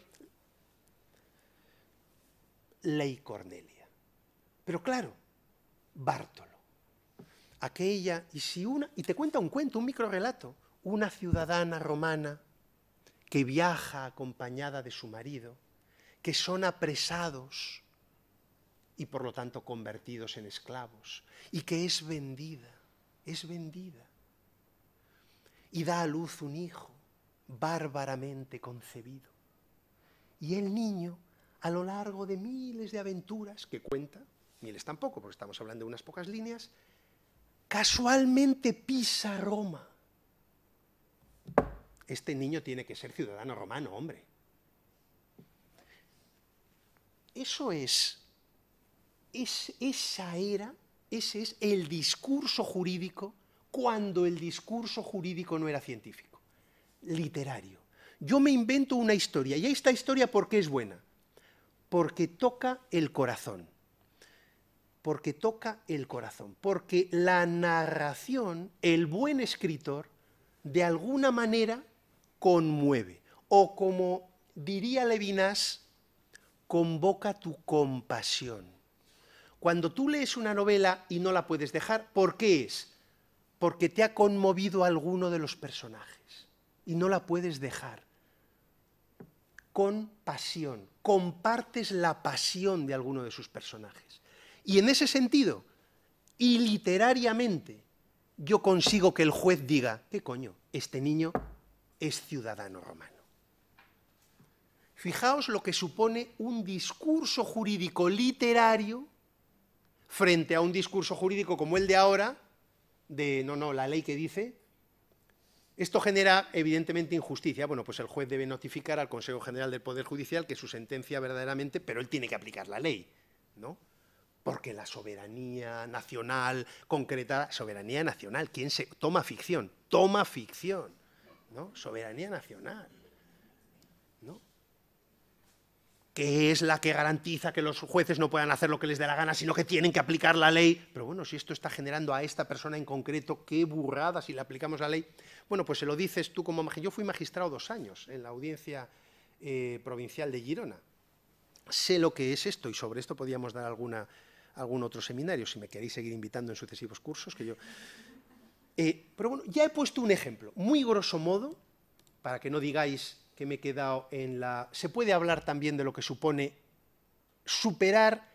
Ley Cornelia. Pero claro, Bartolo, aquella, y te cuenta un cuento, un microrrelato, una ciudadana romana que viaja acompañada de su marido, que son apresados y por lo tanto convertidos en esclavos, y que es vendida, y da a luz un hijo bárbaramente concebido. Y el niño, a lo largo de miles de aventuras que cuenta, miles tampoco, porque estamos hablando de unas pocas líneas, casualmente pisa Roma. Este niño tiene que ser ciudadano romano, hombre. Ese es el discurso jurídico cuando el discurso jurídico no era científico, literario. Yo me invento una historia, y esta historia, ¿por qué es buena? Porque toca el corazón. Porque la narración, el buen escritor, de alguna manera conmueve, o como diría Levinas, convoca tu compasión. Cuando tú lees una novela y no la puedes dejar, ¿por qué es? Porque te ha conmovido alguno de los personajes y no la puedes dejar. Con pasión, compartes la pasión de alguno de sus personajes. Y en ese sentido, y literariamente, yo consigo que el juez diga, ¿qué coño? Este niño es ciudadano romano. Fijaos lo que supone un discurso jurídico literario frente a un discurso jurídico como el de ahora, de no, la ley que dice. Esto genera evidentemente injusticia. Bueno, pues el juez debe notificar al Consejo General del Poder Judicial que su sentencia verdaderamente, pero él tiene que aplicar la ley, ¿no? Porque la soberanía nacional concreta, soberanía nacional, ¿quién se toma ficción? Toma ficción, ¿no? Soberanía nacional, ¿no? que es la que garantiza que los jueces no puedan hacer lo que les dé la gana, sino que tienen que aplicar la ley. Pero bueno, si esto está generando a esta persona en concreto, qué burrada si le aplicamos la ley. Bueno, pues se lo dices tú como magistrado. Yo fui magistrado 2 años en la Audiencia Provincial de Girona. Sé lo que es esto y sobre esto podríamos dar algún otro seminario, si me queréis seguir invitando en sucesivos cursos. Pero bueno, ya he puesto un ejemplo, muy grosso modo, para que no digáis que me he quedado en la... Se puede hablar también de lo que supone superar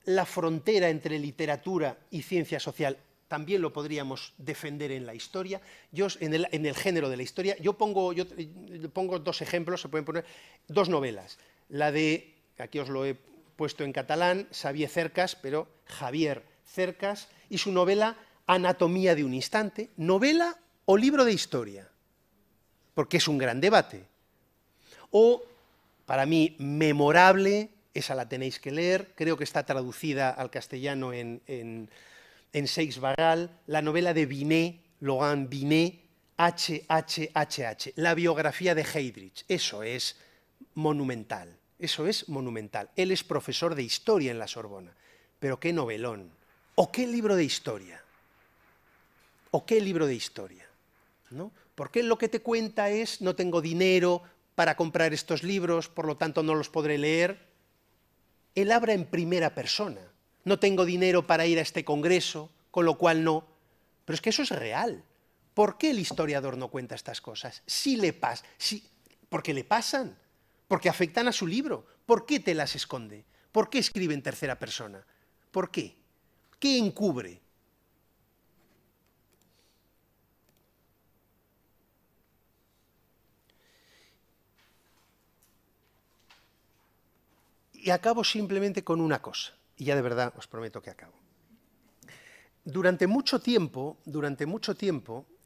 la frontera entre literatura y ciencia social. También lo podríamos defender en la historia. En el género de la historia, yo pongo 2 ejemplos, se pueden poner 2 novelas. La de, aquí os lo he puesto en catalán, Xavier Cercas, pero Javier Cercas, y su novela Anatomía de un instante, novela o libro de historia, porque es un gran debate. O, para mí, memorable, esa la tenéis que leer, creo que está traducida al castellano en Seix Barral, la novela de Binet, Laurent Binet, HHHH, la biografía de Heydrich. Eso es monumental, eso es monumental. Él es profesor de historia en la Sorbona, pero qué novelón, o qué libro de historia, o qué libro de historia, ¿no? Porque lo que te cuenta es, no tengo dinero para comprar estos libros, por lo tanto no los podré leer. Él habla en primera persona. No tengo dinero para ir a este congreso, con lo cual no. Pero es que eso es real. ¿Por qué el historiador no cuenta estas cosas? Porque le pasan, porque afectan a su libro. ¿Por qué te las esconde? ¿Por qué escribe en tercera persona? ¿Por qué? ¿Qué encubre? Y acabo simplemente con una cosa, y ya de verdad os prometo que acabo. Durante mucho tiempo,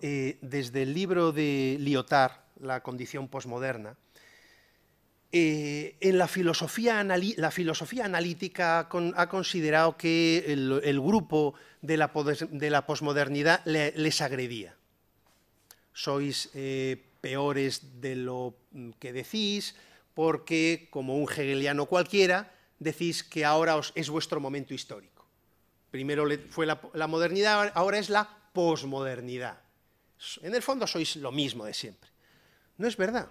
desde el libro de Lyotard, La condición posmoderna, en la filosofía analítica ha considerado que el grupo de la posmodernidad les agredía. Sois peores de lo que decís, porque, como un hegeliano cualquiera, decís que ahora es vuestro momento histórico. Primero fue la modernidad, ahora es la posmodernidad. En el fondo sois lo mismo de siempre. No es verdad.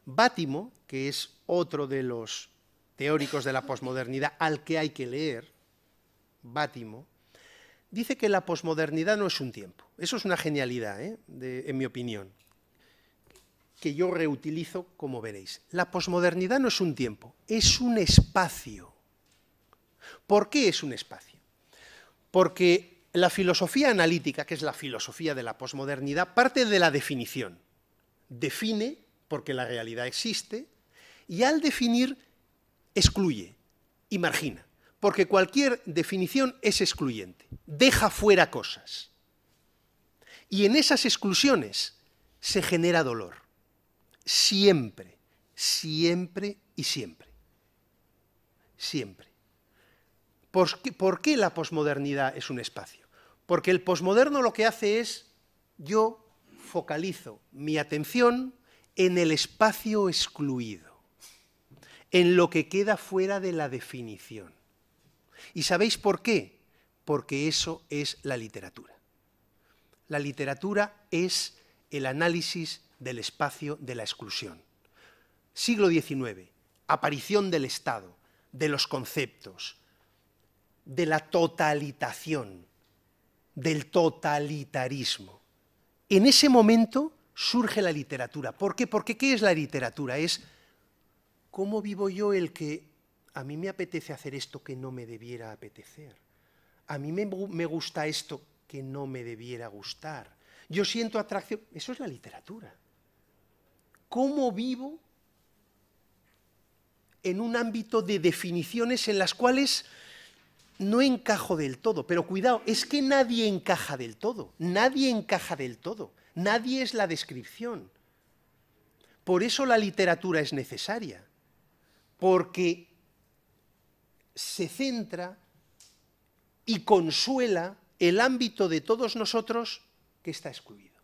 Bátimo, que es otro de los teóricos de la posmodernidad al que hay que leer, Bátimo, dice que la posmodernidad no es un tiempo. Eso es una genialidad, en mi opinión, que yo reutilizo, como veréis. La posmodernidad no es un tiempo, es un espacio. ¿Por qué es un espacio? Porque la filosofía analítica, que es la filosofía de la posmodernidad, parte de la definición. Define porque la realidad existe, y al definir excluye y margina, porque cualquier definición es excluyente, deja fuera cosas. Y en esas exclusiones se genera dolor. Siempre, siempre y siempre. Siempre. ¿Por qué la posmodernidad es un espacio? Porque el posmoderno lo que hace es, yo focalizo mi atención en el espacio excluido, en lo que queda fuera de la definición. ¿Y sabéis por qué? Porque eso es la literatura. La literatura es el análisis del espacio de la exclusión. Siglo XIX, aparición del Estado, de los conceptos, de la totalitación, del totalitarismo. En ese momento surge la literatura. ¿Por qué? Porque ¿qué es la literatura? Es cómo vivo yo el que a mí me apetece hacer esto que no me debiera apetecer. A mí me gusta esto que no me debiera gustar. Yo siento atracción. Eso es la literatura. ¿Cómo vivo en un ámbito de definiciones en las cuales no encajo del todo? Pero cuidado, es que nadie encaja del todo. Nadie encaja del todo. Nadie es la descripción. Por eso la literatura es necesaria, porque se centra y consuela el ámbito de todos nosotros que está excluido.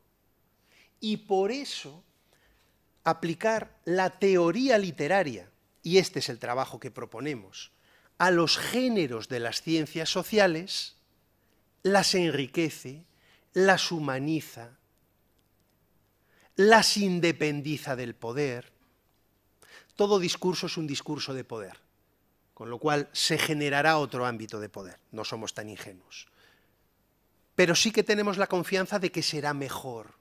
Y por eso aplicar la teoría literaria y este es el trabajo que proponemos, a los géneros de las ciencias sociales, las enriquece, las humaniza, las independiza del poder. Todo discurso es un discurso de poder, con lo cual se generará otro ámbito de poder, no somos tan ingenuos. Pero sí que tenemos la confianza de que será mejor,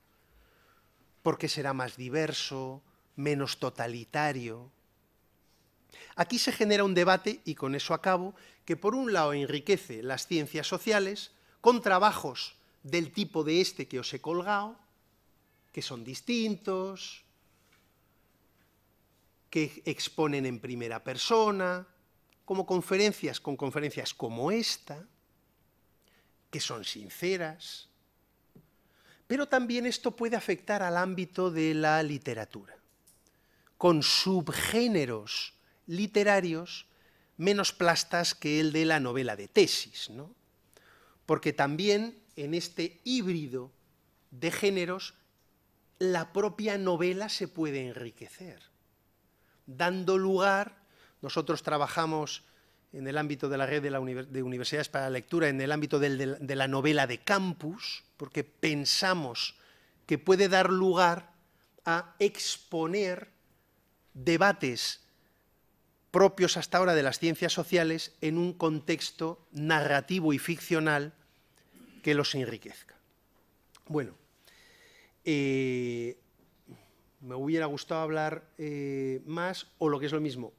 porque será más diverso, menos totalitario. Aquí se genera un debate, y con eso acabo, que por un lado enriquece las ciencias sociales con trabajos del tipo de este que os he colgado, que son distintos, que exponen en primera persona, como conferencias, con conferencias como esta, que son sinceras. Pero también esto puede afectar al ámbito de la literatura, con subgéneros literarios menos plastas que el de la novela de tesis, ¿no? Porque también en este híbrido de géneros la propia novela se puede enriquecer, dando lugar, nosotros trabajamos en el ámbito de la red de universidades para la lectura, en el ámbito de la novela de campus, porque pensamos que puede dar lugar a exponer debates propios hasta ahora de las ciencias sociales en un contexto narrativo y ficcional que los enriquezca. Bueno, me hubiera gustado hablar más, o lo que es lo mismo,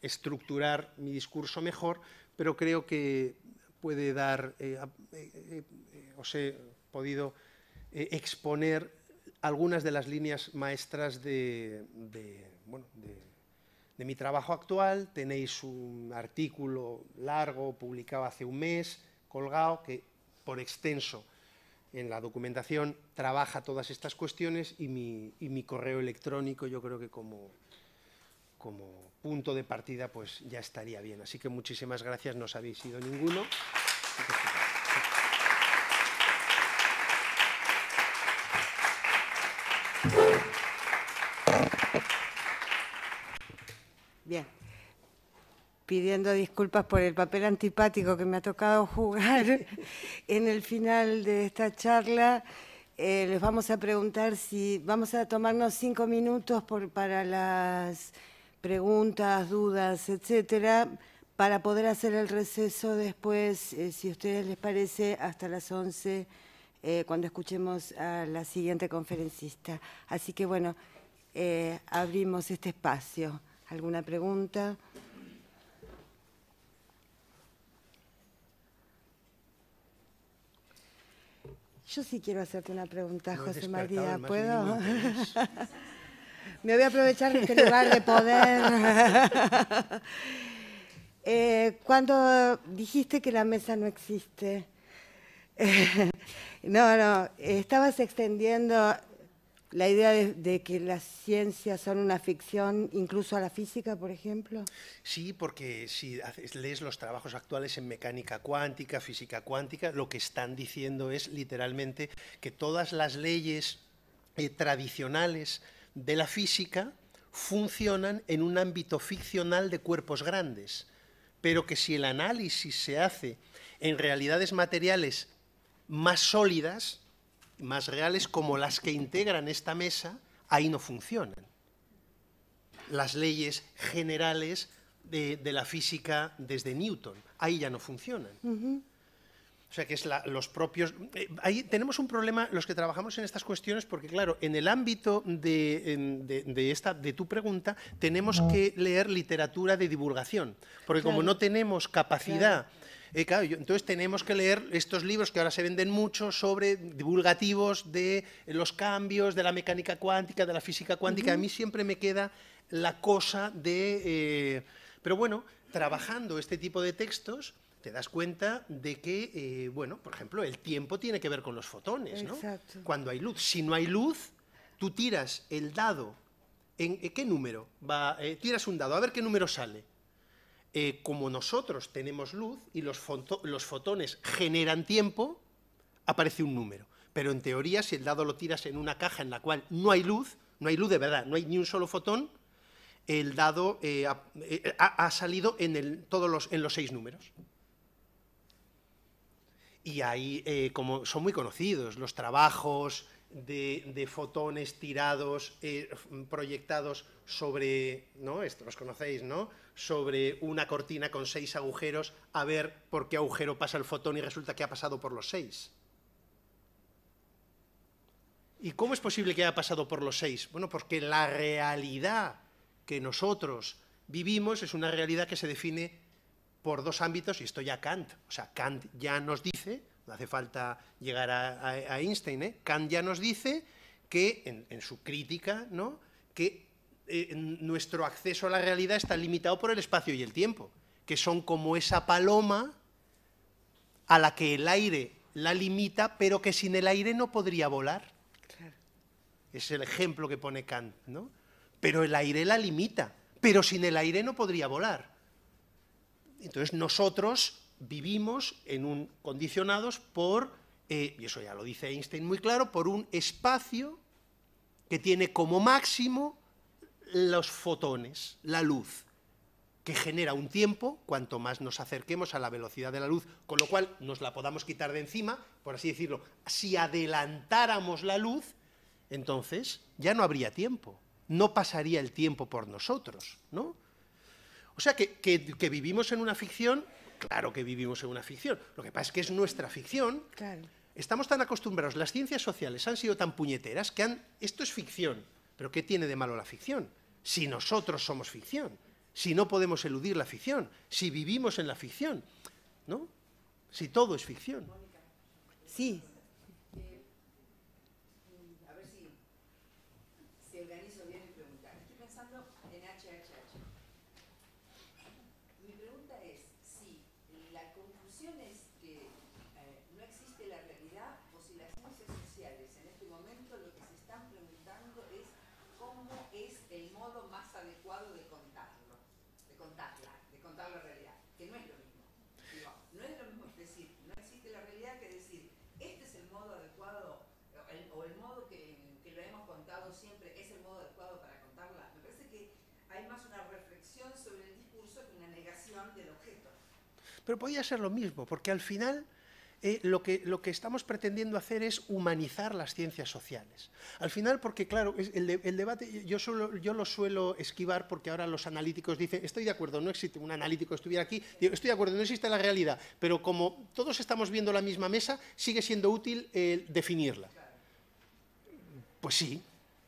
estructurar mi discurso mejor, pero creo que puede dar, os he podido exponer algunas de las líneas maestras de mi trabajo actual. Tenéis un artículo largo publicado hace un mes, colgado, que por extenso en la documentación trabaja todas estas cuestiones, y mi correo electrónico, yo creo que como punto de partida pues ya estaría bien. Así que muchísimas gracias, no os habéis ido ninguno. Bien. Pidiendo disculpas por el papel antipático que me ha tocado jugar en el final de esta charla, les vamos a preguntar si vamos a tomarnos 5 minutos para las preguntas, dudas, etcétera, para poder hacer el receso después, si a ustedes les parece, hasta las 11, cuando escuchemos a la siguiente conferencista. Así que, bueno, abrimos este espacio. ¿Alguna pregunta? Yo sí quiero hacerte una pregunta, José María, ¿puedo? Me voy a aprovechar de este lugar de poder. Cuando dijiste que la mesa no existe, no, estabas extendiendo la idea de que las ciencias son una ficción, incluso a la física, por ejemplo. Sí, porque si lees los trabajos actuales en mecánica cuántica, física cuántica, lo que están diciendo es literalmente que todas las leyes tradicionales de la física funcionan en un ámbito ficcional de cuerpos grandes, pero que si el análisis se hace en realidades materiales más sólidas, más reales, como las que integran esta mesa, ahí no funcionan las leyes generales de la física desde Newton, ahí ya no funcionan. O sea que es los propios... ahí tenemos un problema los que trabajamos en estas cuestiones, porque claro, en el ámbito de tu pregunta tenemos que leer literatura de divulgación, porque como no tenemos capacidad... entonces tenemos que leer estos libros que ahora se venden mucho sobre divulgativos de los cambios, de la mecánica cuántica, de la física cuántica. A mí siempre me queda la cosa de... pero bueno, trabajando este tipo de textos te das cuenta de que, bueno, por ejemplo, el tiempo tiene que ver con los fotones, ¿no? Exacto. Cuando hay luz. Si no hay luz, tú tiras el dado. ¿En qué número va? Tiras un dado, a ver qué número sale. Como nosotros tenemos luz y los fotones generan tiempo, aparece un número. Pero en teoría, si el dado lo tiras en una caja en la cual no hay luz, no hay luz de verdad, no hay ni un solo fotón, el dado ha salido en los 6 números. Y ahí, como son muy conocidos, los trabajos de fotones tirados, proyectados sobre, ¿no? Esto los conocéis, ¿no? Sobre una cortina con 6 agujeros, a ver por qué agujero pasa el fotón y resulta que ha pasado por los 6. ¿Y cómo es posible que haya pasado por los 6? Bueno, porque la realidad que nosotros vivimos es una realidad que se define por 2 ámbitos, y esto ya Kant, o sea, Kant ya nos dice, no hace falta llegar a Einstein, Kant ya nos dice que, en su crítica, ¿no?, que nuestro acceso a la realidad está limitado por el espacio y el tiempo, que son como esa paloma a la que el aire la limita, pero que sin el aire no podría volar. Claro. Es el ejemplo que pone Kant, ¿no? Pero el aire la limita, pero sin el aire no podría volar. Entonces nosotros vivimos condicionados por, y eso ya lo dice Einstein muy claro, por un espacio que tiene como máximo los fotones, la luz, que genera un tiempo, cuanto más nos acerquemos a la velocidad de la luz, con lo cual nos la podamos quitar de encima, por así decirlo. Si adelantáramos la luz, entonces ya no habría tiempo, no pasaría el tiempo por nosotros, ¿no? O sea, que vivimos en una ficción, claro que vivimos en una ficción. Lo que pasa es que es nuestra ficción. Claro. Estamos tan acostumbrados, las ciencias sociales han sido tan puñeteras que esto es ficción. ¿Pero qué tiene de malo la ficción? Si nosotros somos ficción, si no podemos eludir la ficción, si vivimos en la ficción, ¿no? Si todo es ficción. Sí. A ver si organizo bien mi pregunta. Estoy pensando en HHH. Mi pregunta es si la conclusión es que no existe la realidad, o si las ciencias sociales en este momento lo que se están preguntando es cómo es el modo más adecuado de contarlo, de contar la realidad, que no es lo mismo. Digo, no es lo mismo decir, no existe la realidad, que decir, este es el modo adecuado, o el modo que lo hemos contado siempre es el modo adecuado para contarla. Me parece que hay más una reflexión sobre el discurso que una negación del objeto. Pero podría ser lo mismo, porque al final lo que estamos pretendiendo hacer es humanizar las ciencias sociales. Al final, porque claro, el debate yo lo suelo esquivar, porque ahora los analíticos dicen, estoy de acuerdo, no existe, un analítico estuviera aquí, digo, estoy de acuerdo, no existe la realidad, pero como todos estamos viendo la misma mesa, sigue siendo útil definirla. Pues sí.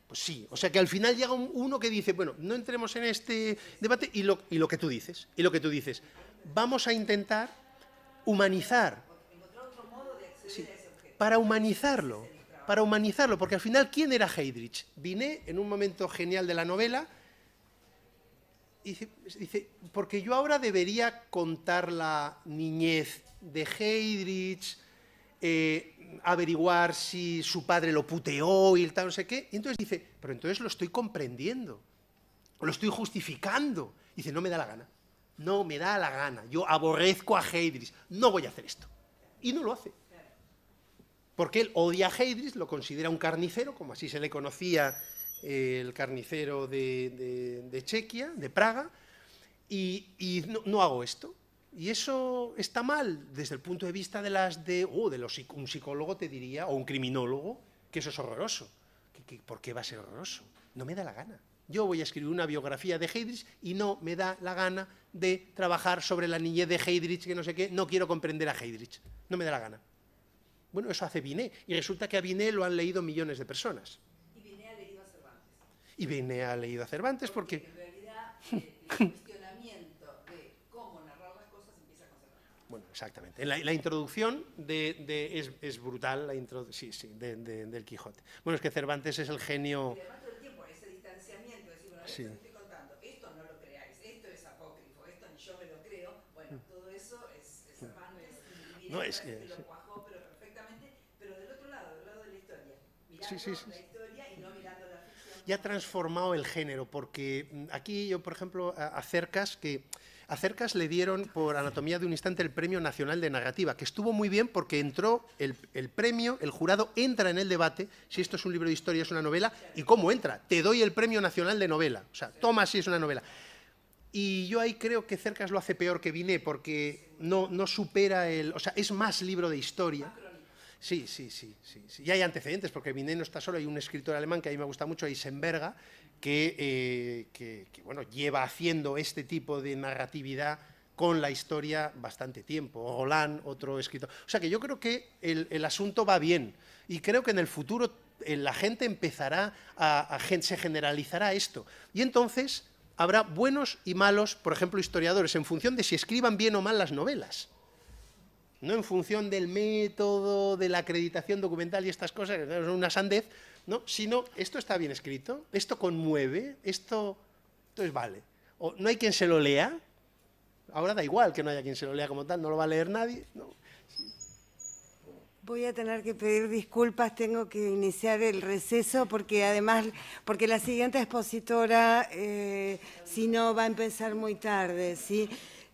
Pues sí, o sea que al final llega uno que dice, bueno, no entremos en este debate, y lo que tú dices, vamos a intentar humanizar, sí, para humanizarlo, porque al final, ¿quién era Heydrich? Binet, en un momento genial de la novela, dice, porque yo ahora debería contar la niñez de Heydrich, averiguar si su padre lo puteó y tal, no sé qué, y entonces dice, pero entonces lo estoy comprendiendo, lo estoy justificando. Dice, no me da la gana, no me da la gana, yo aborrezco a Heydrich, no voy a hacer esto. Y no lo hace. Porque él odia a Heydrich, lo considera un carnicero, como así se le conocía el carnicero de Chequia, de Praga, y no hago esto. Y eso está mal desde el punto de vista un psicólogo te diría, o un criminólogo, que eso es horroroso. ¿Por qué va a ser horroroso? No me da la gana. Yo voy a escribir una biografía de Heydrich y no me da la gana de trabajar sobre la niñez de Heydrich, que no sé qué, no quiero comprender a Heydrich, no me da la gana. Bueno, eso hace Binet, y resulta que a Binet lo han leído millones de personas. Y Binet ha leído a Cervantes. Y Binet ha leído a Cervantes porque en realidad el cuestionamiento de cómo narrar las cosas empieza con Cervantes. Bueno, exactamente. La introducción es brutal, del Quijote. Bueno, es que Cervantes es el genio... Y además todo el tiempo ese distanciamiento, decir, bueno, esto que estoy contando, esto no lo creáis, esto es apócrifo, esto ni yo me lo creo, bueno, todo eso es Cervantes, y no, es que, lo cuajó, pero perfectamente, pero del otro lado, del lado de la historia, mirando sí. la historia y no mirando la ficción y ha transformado el género, porque aquí yo, por ejemplo, a Cercas le dieron por Anatomía de un instante el Premio Nacional de Narrativa, que estuvo muy bien porque entró el premio, el jurado entra en el debate, si esto es un libro de historia, es una novela, y cómo entra, te doy el Premio Nacional de Novela, o sea, toma si es una novela. Y yo ahí creo que Cercas lo hace peor que Binet, porque no supera o sea, es más libro de historia. Sí. Y hay antecedentes, porque Binet no está solo, hay un escritor alemán que a mí me gusta mucho, Eisenberga, que bueno, lleva haciendo este tipo de narratividad con la historia bastante tiempo. O Roland, otro escritor. O sea que yo creo que el asunto va bien, y creo que en el futuro la gente empezará se generalizará esto. Y entonces habrá buenos y malos, por ejemplo, historiadores, en función de si escriban bien o mal las novelas. No en función del método, de la acreditación documental y estas cosas, que son una sandez, ¿no? Sino esto está bien escrito, esto conmueve, esto entonces vale. O no hay quien se lo lea, ahora da igual que no haya quien se lo lea como tal, no lo va a leer nadie, ¿no? Voy a tener que pedir disculpas, tengo que iniciar el receso porque además, porque la siguiente expositora, si no, va a empezar muy tarde, ¿sí?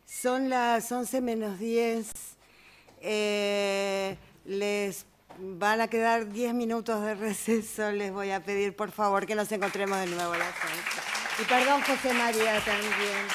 Son las 11:10, les van a quedar 10 minutos de receso, les voy a pedir por favor que nos encontremos de nuevo a las 11. Y perdón, José María, también.